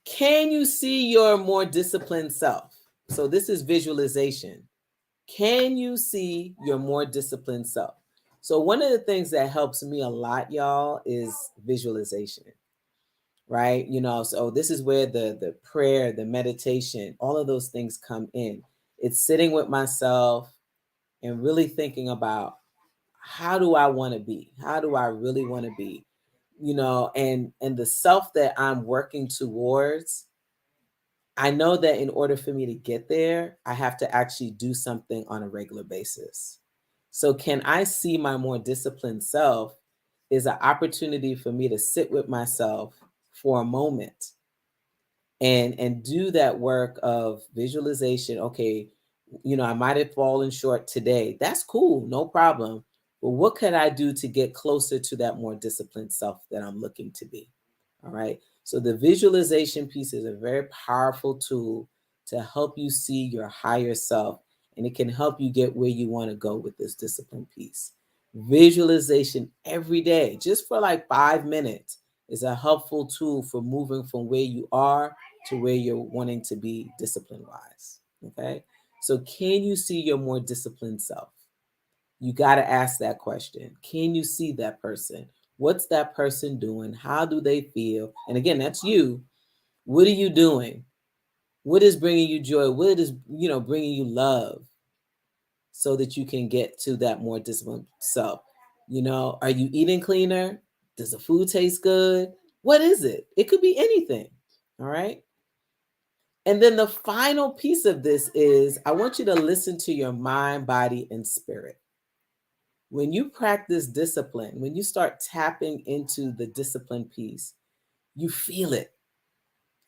Speaker 1: can you see your more disciplined self? So this is visualization. Can you see your more disciplined self? So one of the things that helps me a lot, y'all, is visualization, right? So this is where the prayer, the meditation, all of those things come in. It's sitting with myself and really thinking about, how do I want to be? How do I really want to be? And the self that I'm working towards, I know that in order for me to get there, I have to actually do something on a regular basis. So can I see my more disciplined self is an opportunity for me to sit with myself for a moment and do that work of visualization. Okay, I might have fallen short today. That's cool, no problem. But what could I do to get closer to that more disciplined self that I'm looking to be? All right. So the visualization piece is a very powerful tool to help you see your higher self, and it can help you get where you want to go with this discipline piece. Visualization every day, just for like 5 minutes, is a helpful tool for moving from where you are to where you're wanting to be discipline wise. Okay. So, can you see your more disciplined self? You got to ask that question. Can you see that person? What's that person doing? How do they feel? And again, that's you. What are you doing? What is bringing you joy? What is, bringing you love so that you can get to that more disciplined self? Are you eating cleaner? Does the food taste good? What is it? It could be anything. All right. And then the final piece of this is I want you to listen to your mind, body, and spirit. When you practice discipline, when you start tapping into the discipline piece, you feel it.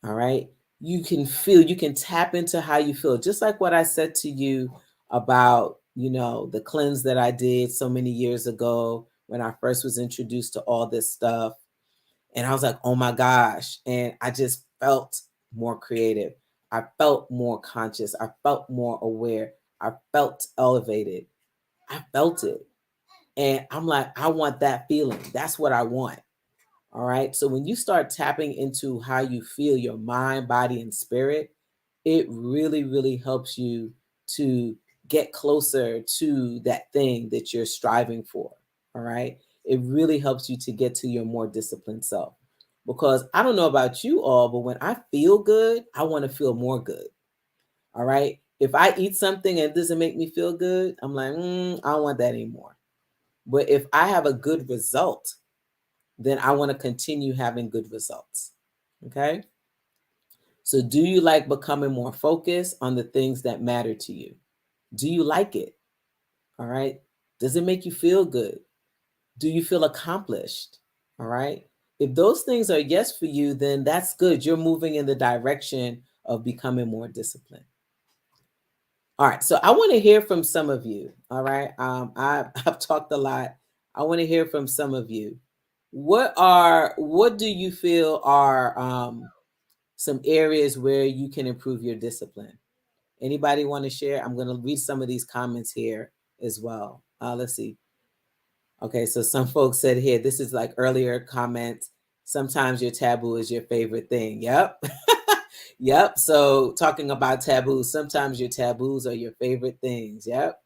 Speaker 1: All right. You can tap into how you feel. Just like what I said to you about, the cleanse that I did so many years ago when I first was introduced to all this stuff. And I was like, oh my gosh. And I just felt more creative. I felt more conscious. I felt more aware. I felt elevated. I felt it. And I'm like, I want that feeling. That's what I want. All right. So when you start tapping into how you feel, your mind, body, and spirit, it really, really helps you to get closer to that thing that you're striving for. All right. It really helps you to get to your more disciplined self. Because I don't know about you all, but when I feel good, I want to feel more good. All right. If I eat something and it doesn't make me feel good, I'm like, I don't want that anymore. But if I have a good result, then I want to continue having good results. Okay. So, do you like becoming more focused on the things that matter to you? Do you like it? All right. Does it make you feel good? Do you feel accomplished? All right. If those things are yes for you, then that's good. You're moving in the direction of becoming more disciplined. All right. So, I want to hear from some of you. All right. I've talked a lot. I want to hear from some of you. What do you feel are some areas where you can improve your discipline? Anybody want to share? I'm going to read some of these comments here as well. Let's see. Okay, so some folks said here, this is like earlier comments. Sometimes your taboo is your favorite thing. Yep. Yep. So talking about taboos, sometimes your taboos are your favorite things. Yep.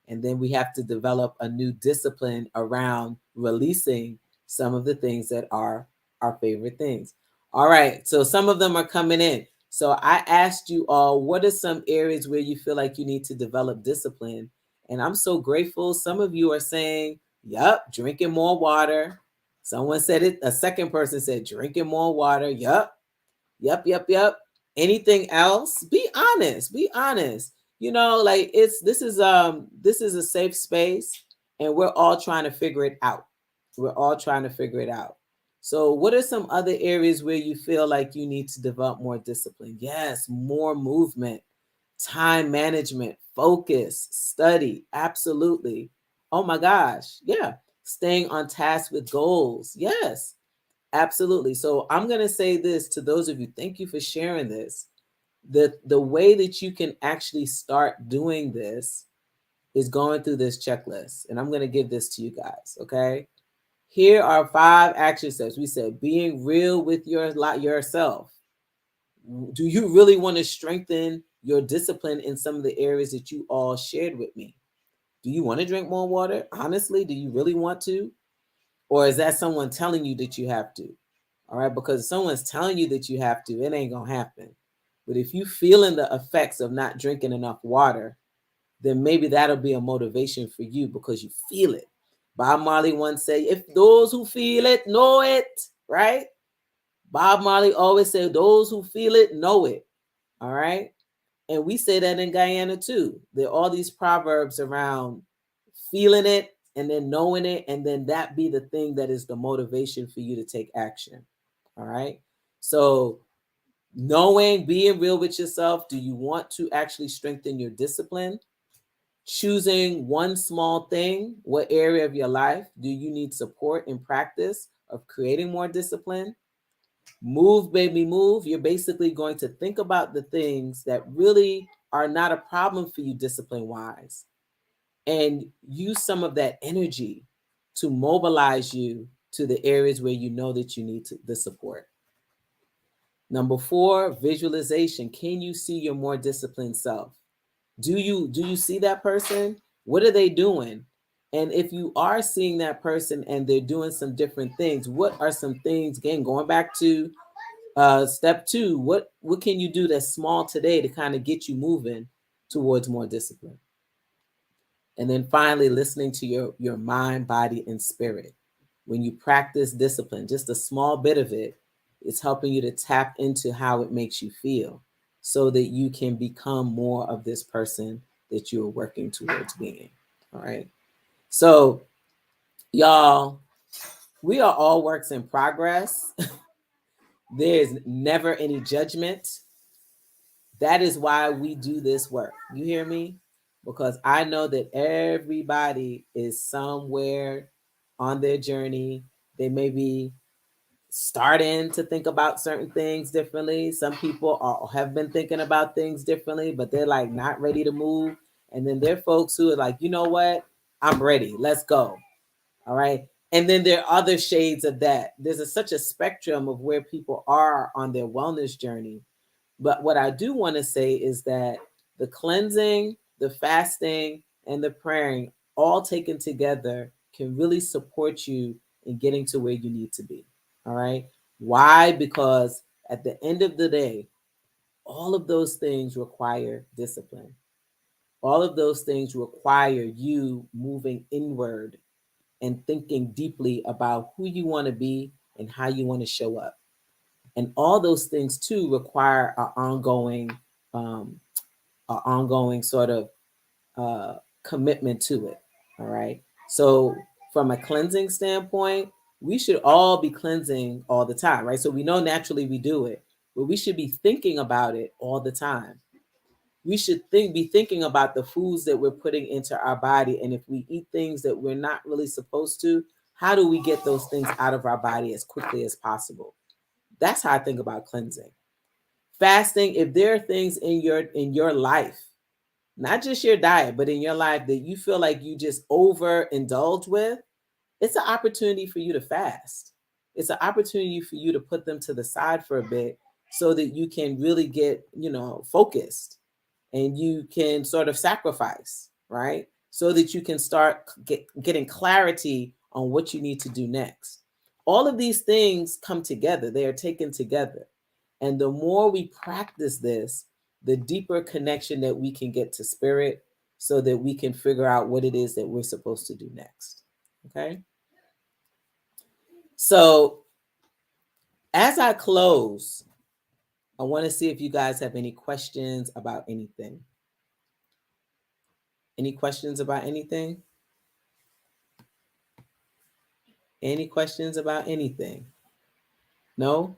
Speaker 1: And then we have to develop a new discipline around releasing some of the things that are our favorite things. All right. So some of them are coming in. So I asked you all, what are some areas where you feel like you need to develop discipline? And I'm so grateful. Some of you are saying, yep, drinking more water. Someone said it. A second person said, drinking more water. Yep. Yep, yep, yep. Anything else? Be honest. Be honest. Like this is a safe space and we're all trying to figure it out. We're all trying to figure it out. So what are some other areas where you feel like you need to develop more discipline? Yes, more movement, time management, focus, study. Absolutely. Oh my gosh. Yeah. Staying on task with goals. Yes. Absolutely. So I'm going to say this to those of you. Thank you for sharing this. The way that you can actually start doing this is going through this checklist. And I'm going to give this to you guys. Okay. Here are 5 action steps. We said being real with yourself. Do you really want to strengthen your discipline in some of the areas that you all shared with me? Do you want to drink more water? Honestly, do you really want to? Or is that someone telling you that you have to? All right, because if someone's telling you that you have to, it ain't gonna happen. But if you feeling the effects of not drinking enough water, then maybe that'll be a motivation for you because you feel it. Bob Marley once said, if those who feel it know it, right? Bob Marley always said, those who feel it know it. All right. And we say that in Guyana too. There are all these proverbs around feeling it and then knowing it, and then that be the thing that is the motivation for you to take action. All right. So knowing, being real with yourself, do you want to actually strengthen your discipline? Choosing one small thing. What area of your life do you need support in practice of creating more discipline? Move, baby, move. You're basically going to think about the things that really are not a problem for you discipline wise, and use some of that energy to mobilize you to the areas where you know that you need the support. Number 4, visualization. Can you see your more disciplined self? Do you see that person? What are they doing? And if you are seeing that person and they're doing some different things, what are some things, again, going back to step 2, what can you do that's small today to kind of get you moving towards more discipline? And then finally, listening to your mind, body, and spirit. When you practice discipline, just a small bit of it, it's helping you to tap into how it makes you feel so that you can become more of this person that you're working towards being. All right. So, y'all, we are all works in progress. There's never any judgment. That is why we do this work. You hear me? Because I know that everybody is somewhere on their journey. They may be starting to think about certain things differently. Some people have been thinking about things differently, but they're like not ready to move. And then there are folks who are like, you know what? I'm ready. Let's go. All right. And then there are other shades of that. There's such a spectrum of where people are on their wellness journey. But what I do want to say is that the cleansing, the fasting, and the praying, all taken together, can really support you in getting to where you need to be. All right. Why? Because at the end of the day, all of those things require discipline. All of those things require you moving inward and thinking deeply about who you want to be and how you want to show up. And all those things too require an ongoing sort of commitment to it. All right. So from a cleansing standpoint, we should all be cleansing all the time, right? So we know naturally we do it, but we should be thinking about it all the time. We should be thinking about the foods that we're putting into our body, and if we eat things that we're not really supposed to, how do we get those things out of our body as quickly as possible? That's how I think about cleansing. Fasting, if there are things in your life, not just your diet, but in your life that you feel like you just overindulge with, it's an opportunity for you to fast. It's an opportunity for you to put them to the side for a bit so that you can really get, focused, and you can sort of sacrifice, right? So that you can start getting clarity on what you need to do next. All of these things come together. They are taken together. And the more we practice this, the deeper connection that we can get to spirit so that we can figure out what it is that we're supposed to do next. Okay? So as I close, I want to see if you guys have any questions about anything. Any questions about anything? Any questions about anything? No?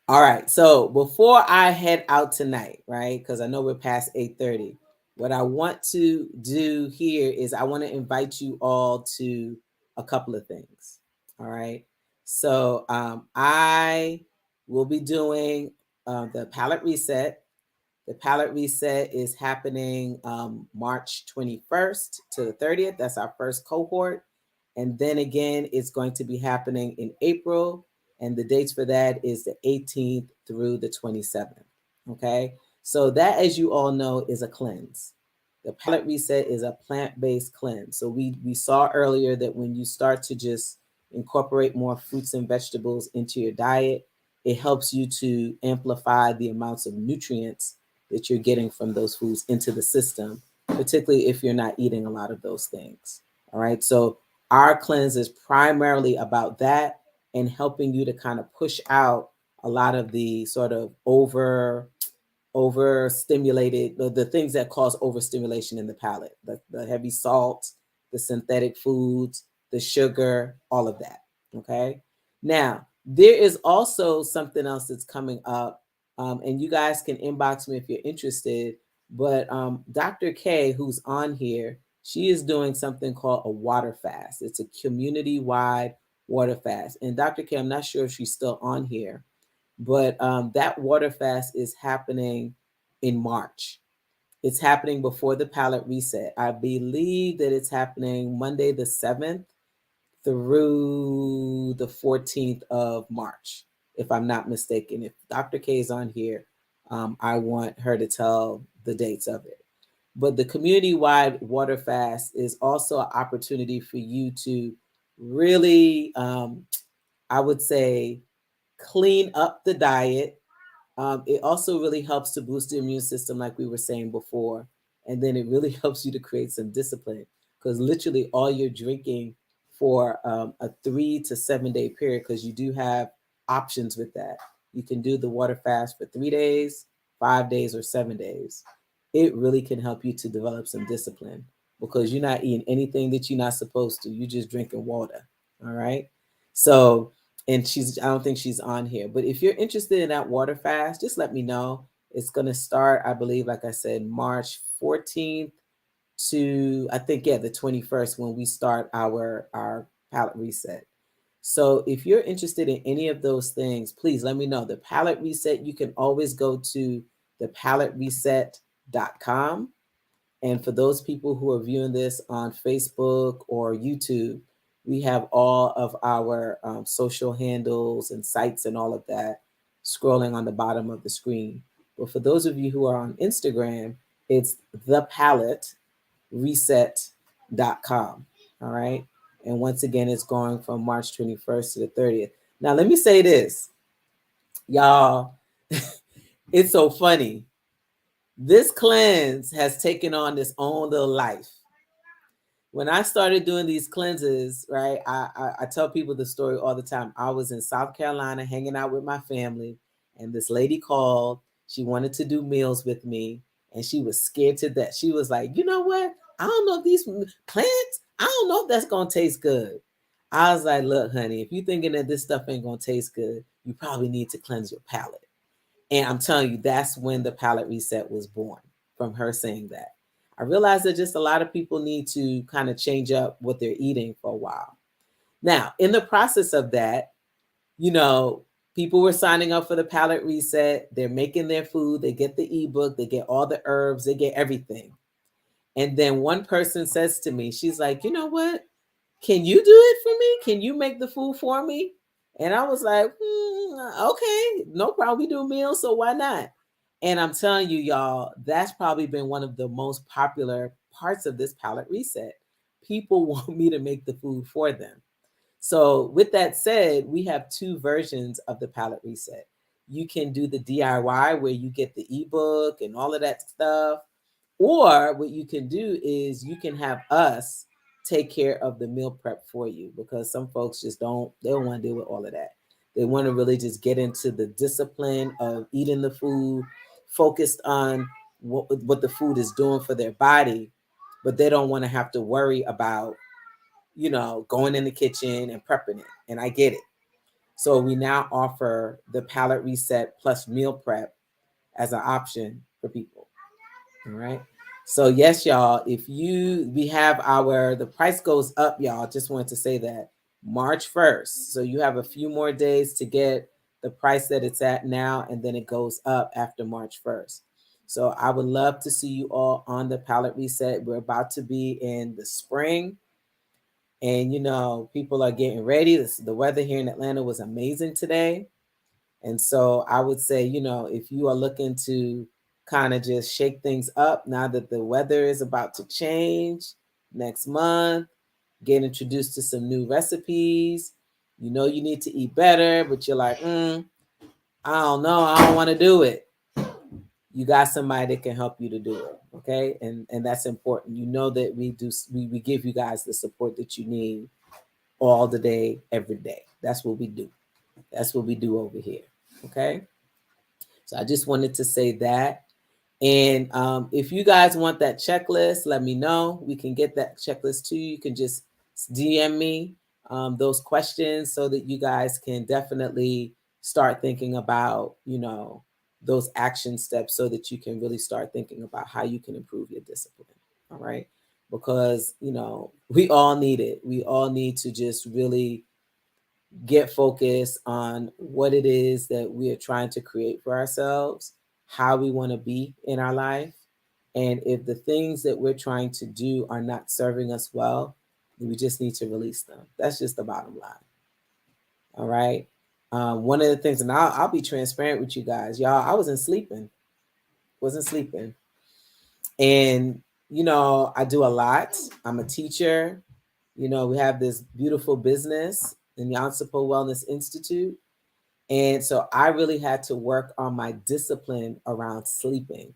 Speaker 1: All right. So before I head out tonight, right, because I know we're past 8:30, what I want to do here is I want to invite you all to a couple of things. All right. So I will be doing the palette reset. The palette reset is happening March 21st to the 30th. That's our first cohort. And then again, it's going to be happening in April. And the dates for that is the 18th through the 27th. Okay. So that, as you all know, is a cleanse. The palette reset is a plant-based cleanse. So we saw earlier that when you start to just incorporate more fruits and vegetables into your diet, it helps you to amplify the amounts of nutrients that you're getting from those foods into the system, particularly if you're not eating a lot of those things. All right. So our cleanse is primarily about that and helping you to kind of push out a lot of the sort of overstimulated, the things that cause overstimulation in the palate, the heavy salt, the synthetic foods, the sugar, all of that. Okay. Now, there is also something else that's coming up, and you guys can inbox me if you're interested. But Dr. K, who's on here, she is doing something called a water fast. It's a community-wide water fast. And Dr. K, I'm not sure if she's still on here, but that water fast is happening in March. It's happening before the palate reset. I believe that it's happening Monday the 7th through the 14th of March, if I'm not mistaken. If Dr. K is on here, I want her to tell the dates of it. But the community-wide water fast is also an opportunity for you to really, I would say, clean up the diet. It also really helps to boost the immune system, like we were saying before. And then it really helps you to create some discipline, because literally all you're drinking for a 3 to 7 day period, because you do have options with that. You can do the water fast for 3 days, 5 days, or 7 days. It really can help you to develop some discipline, because you're not eating anything that you're not supposed to. You're just drinking water. All right. So, and I don't think she's on here, but if you're interested in that water fast, just let me know. It's going to start, I believe, like I said, March 14th to, I think, the 21st, when we start our palate reset. So if you're interested in any of those things, please let me know. The palate reset, you can always go to thepalatereset.com. And for those people who are viewing this on Facebook or YouTube, we have all of our social handles and sites and all of that scrolling on the bottom of the screen. But for those of you who are on Instagram, it's thepalatereset.com. All right. And once again, it's going from March 21st to the 30th. Now, let me say this, y'all. It's so funny. This cleanse has taken on its own little life. When I started doing these cleanses, right, I tell people the story all the time. I was in South Carolina hanging out with my family, and this lady called. She wanted to do meals with me, and she was scared to death. She was like, you know what? I don't know if these plants, I don't know if that's going to taste good. I was like, look, honey, if you're thinking that this stuff ain't going to taste good, you probably need to cleanse your palate. And I'm telling you, that's when the palate reset was born, from her saying that. I realized that just a lot of people need to kind of change up what they're eating for a while. Now, in the process of that, people were signing up for the palate reset. They're making their food. They get the ebook. They get all the herbs. They get everything. And then one person says to me, she's like, you know what? Can you do it for me? Can you make the food for me? And I was like, okay, no problem. We do meals, so why not? And I'm telling you, y'all, that's probably been one of the most popular parts of this palate reset. People want me to make the food for them. So with that said, we have 2 versions of the palate reset. You can do the DIY, where you get the ebook and all of that stuff. Or what you can do is you can have us take care of the meal prep for you, because some folks they don't want to deal with all of that. They want to really just get into the discipline of eating the food, focused on what the food is doing for their body, but they don't want to have to worry about, going in the kitchen and prepping it. And I get it. So we now offer the palate reset plus meal prep as an option for people. All right. So yes, y'all, we have the price goes up, y'all. Just wanted to say that March 1st. So you have a few more days to get the price that it's at now, and then it goes up after March 1st. So I would love to see you all on the palate reset. We're about to be in the spring, and people are getting ready. The weather here in Atlanta was amazing today. And so I would say, if you are looking to kind of just shake things up now that the weather is about to change next month, get introduced to some new recipes, you need to eat better, but you're like, I don't know, I don't want to do it. You got somebody that can help you to do it. Okay. And that's important. That we give you guys the support that you need all the day, every day. That's what we do. That's what we do over here. Okay. So I just wanted to say that. And if you guys want that checklist, let me know. We can get that checklist to you. You can just DM me those questions so that you guys can definitely start thinking about, those action steps so that you can really start thinking about how you can improve your discipline. All right. Because, we all need it. We all need to just really get focused on what it is that we are trying to create for ourselves, how we want to be in our life. And if the things that we're trying to do are not serving us well, then we just need to release them. That's just the bottom line. All right. One of the things, and I'll be transparent with you guys, y'all, I wasn't sleeping. And, I do a lot. I'm a teacher. We have this beautiful business in the Younsipo Wellness Institute. And so I really had to work on my discipline around sleeping,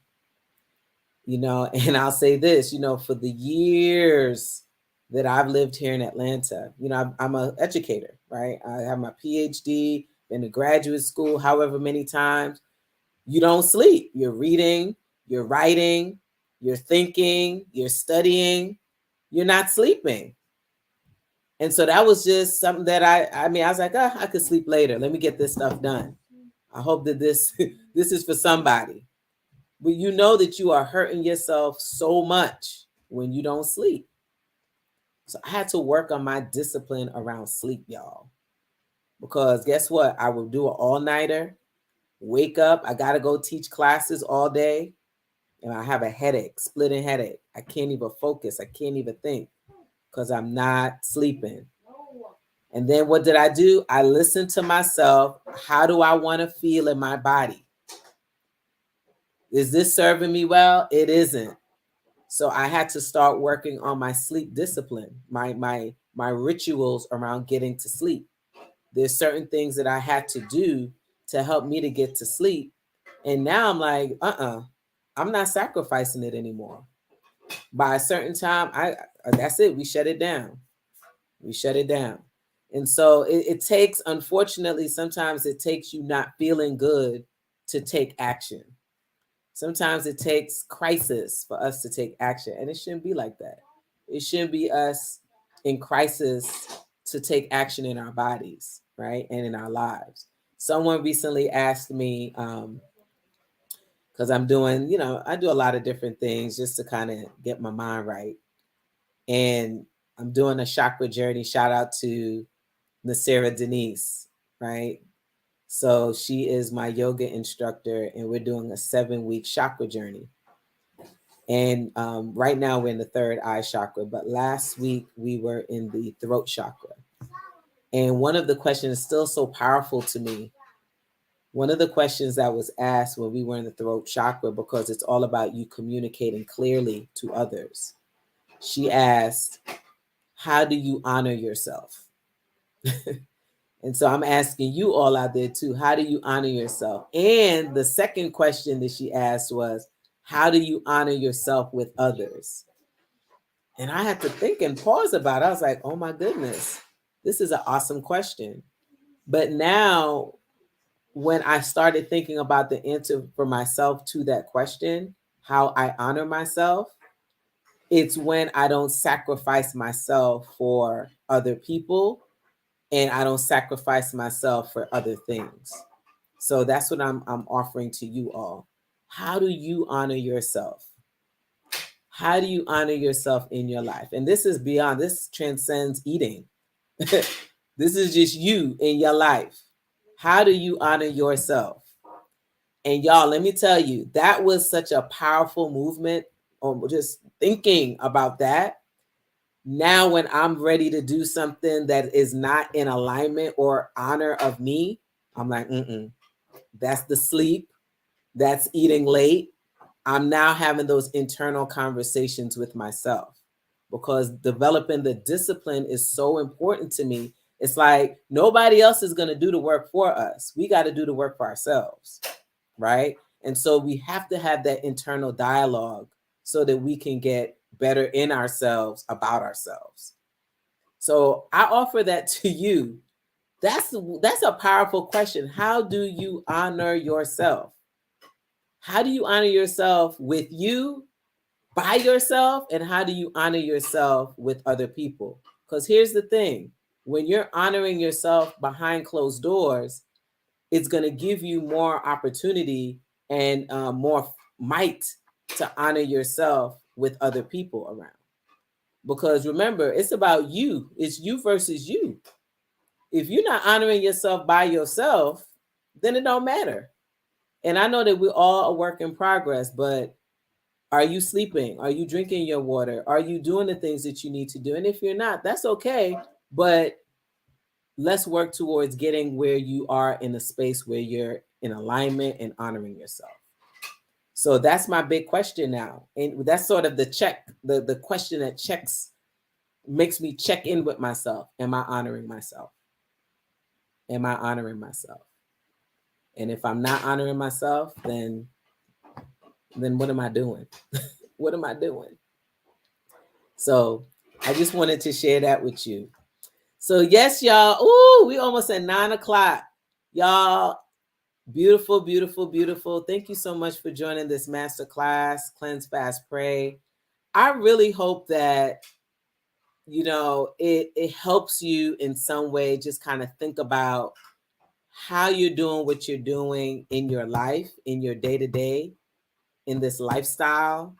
Speaker 1: and I'll say this, for the years that I've lived here in Atlanta, I'm an educator, right? I have my PhD, been to graduate school, however many times. You don't sleep. You're reading, you're writing, you're thinking, you're studying, you're not sleeping. And so that was just something that I was like, I could sleep later. Let me get this stuff done. I hope that this is for somebody. But you know that you are hurting yourself so much when you don't sleep. So I had to work on my discipline around sleep, y'all. Because guess what? I will do an all-nighter, wake up, I got to go teach classes all day, and I have a headache, splitting headache. I can't even focus. I can't even think because I'm not sleeping. And then what did I do? I listened to myself. How do I want to feel in my body? Is this serving me well? It isn't. So I had to start working on my sleep discipline, my rituals around getting to sleep. There's certain things that I had to do to help me to get to sleep. And now I'm like, I'm not sacrificing it anymore. By a certain time, that's it. We shut it down. And so it takes, unfortunately, sometimes it takes you not feeling good to take action. Sometimes it takes crisis for us to take action, and it shouldn't be like that. It shouldn't be us in crisis to take action in our bodies, right, and in our lives. Someone recently asked me, because I'm doing, I do a lot of different things just to kind of get my mind right, and I'm doing a Chakra Journey. Shout out to Nasira Denise, right? So she is my yoga instructor, and we're doing a 7-week chakra journey. And right now we're in the third eye chakra, but last week we were in the throat chakra. And one of the questions is still so powerful to me. One of the questions that was asked when we were in the throat chakra, because it's all about you communicating clearly to others. She asked, how do you honor yourself? And so I'm asking you all out there too, how do you honor yourself? And the second question that she asked was, how do you honor yourself with others? And I had to think and pause about it. I was like, oh my goodness, this is an awesome question. But now when I started thinking about the answer for myself to that question, how I honor myself, it's when I don't sacrifice myself for other people, and I don't sacrifice myself for other things. So that's what I'm offering to you all. How do you honor yourself? How do you honor yourself in your life? And this is beyond, this transcends eating. This is just you in your life. How do you honor yourself? And y'all, let me tell you, that was such a powerful movement on just thinking about that. Now, when I'm ready to do something that is not in alignment or honor of me, I'm like, that's the sleep. That's eating late. I'm now having those internal conversations with myself, because developing the discipline is so important to me. It's like nobody else is going to do the work for us. We got to do the work for ourselves, right? And so we have to have that internal dialogue so that we can get better in ourselves, about ourselves. So I offer that to you. That's a powerful question. How do you honor yourself? How do you honor yourself with you, by yourself, and how do you honor yourself with other people? Because here's the thing, when you're honoring yourself behind closed doors, it's going to give you more opportunity and more might to honor yourself with other people around. Because remember, it's about you. It's you versus you. If you're not honoring yourself by yourself, then it don't matter. And I know that we're all a work in progress, but are you sleeping? Are you drinking your water? Are you doing the things that you need to do? And if you're not, that's okay. But let's work towards getting where you are in a space where you're in alignment and honoring yourself. So that's my big question now. And that's sort of the check, the question that makes me check in with myself. Am I honoring myself? Am I honoring myself? And if I'm not honoring myself, then what am I doing? What am I doing? So I just wanted to share that with you. So yes, y'all. Ooh, we almost at 9 o'clock. Y'all, beautiful, beautiful, beautiful. Thank you so much for joining this masterclass, Cleanse, Fast, Pray. I really hope that, it helps you in some way, just kind of think about how you're doing what you're doing in your life, in your day-to-day, in this lifestyle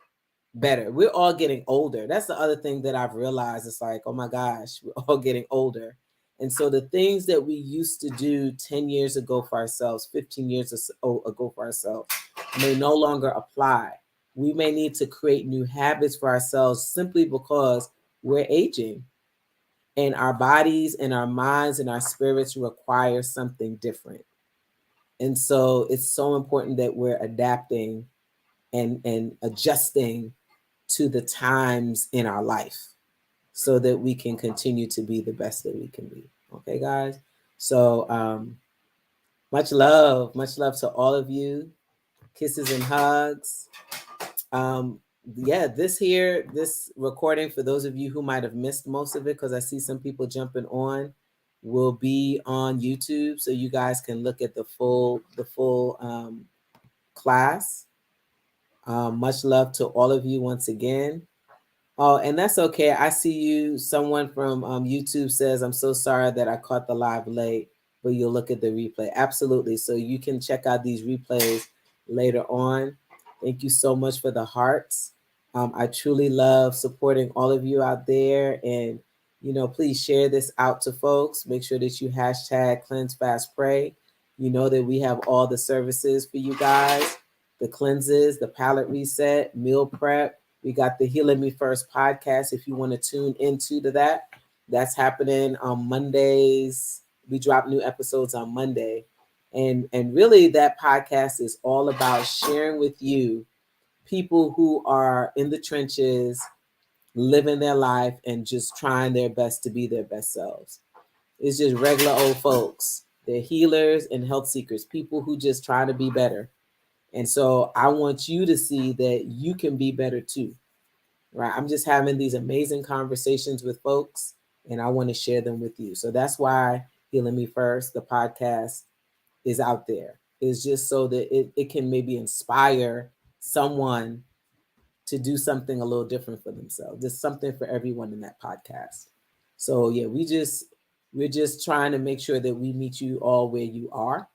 Speaker 1: better. We're all getting older. That's the other thing that I've realized. It's like, oh my gosh, we're all getting older. And so the things that we used to do 10 years ago for ourselves, 15 years ago for ourselves, may no longer apply. We may need to create new habits for ourselves simply because we're aging. And our bodies and our minds and our spirits require something different. And so it's so important that we're adapting and adjusting to the times in our life so that we can continue to be the best that we can be. Okay, guys? So much love to all of you. Kisses and hugs. This recording, for those of you who might have missed most of it, because I see some people jumping on, will be on YouTube, so you guys can look at the full class. Much love to all of you once again. Oh, and that's okay. I see you. Someone from YouTube says, I'm so sorry that I caught the live late, but you'll look at the replay. Absolutely. So you can check out these replays later on. Thank you so much for the hearts. I truly love supporting all of you out there. And, please share this out to folks. Make sure that you hashtag Cleanse, Fast, Pray. You know that we have all the services for you guys. The cleanses, the palate reset, meal prep. We got the Healing Me First podcast. If you want to tune into that, that's happening on Mondays. We drop new episodes on Monday. And really that podcast is all about sharing with you people who are in the trenches, living their life and just trying their best to be their best selves. It's just regular old folks. They're healers and health seekers, people who just try to be better. And so I want you to see that you can be better too, right? I'm just having these amazing conversations with folks and I want to share them with you. So that's why Healing Me First, the podcast, is out there. It's just so that it can maybe inspire someone to do something a little different for themselves. There's something for everyone in that podcast. So yeah, we're just trying to make sure that we meet you all where you are.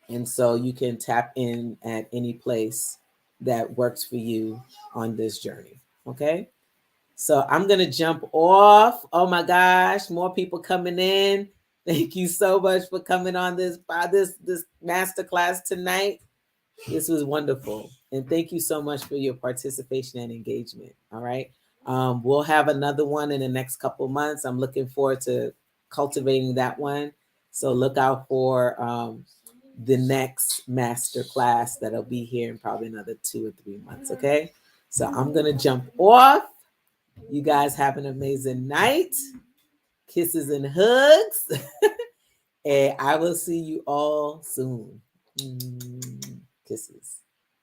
Speaker 1: And so you can tap in at any place that works for you on this journey. Okay. So I'm going to jump off. Oh my gosh. More people coming in. Thank you so much for coming on this masterclass tonight. This was wonderful. And thank you so much for your participation and engagement. All right. We'll have another one in the next couple months. I'm looking forward to cultivating that one. So look out for the next masterclass that'll be here in probably another 2 or 3 months. Okay. So I'm going to jump off. You guys have an amazing night. Kisses and hugs. And I will see you all soon. Kisses.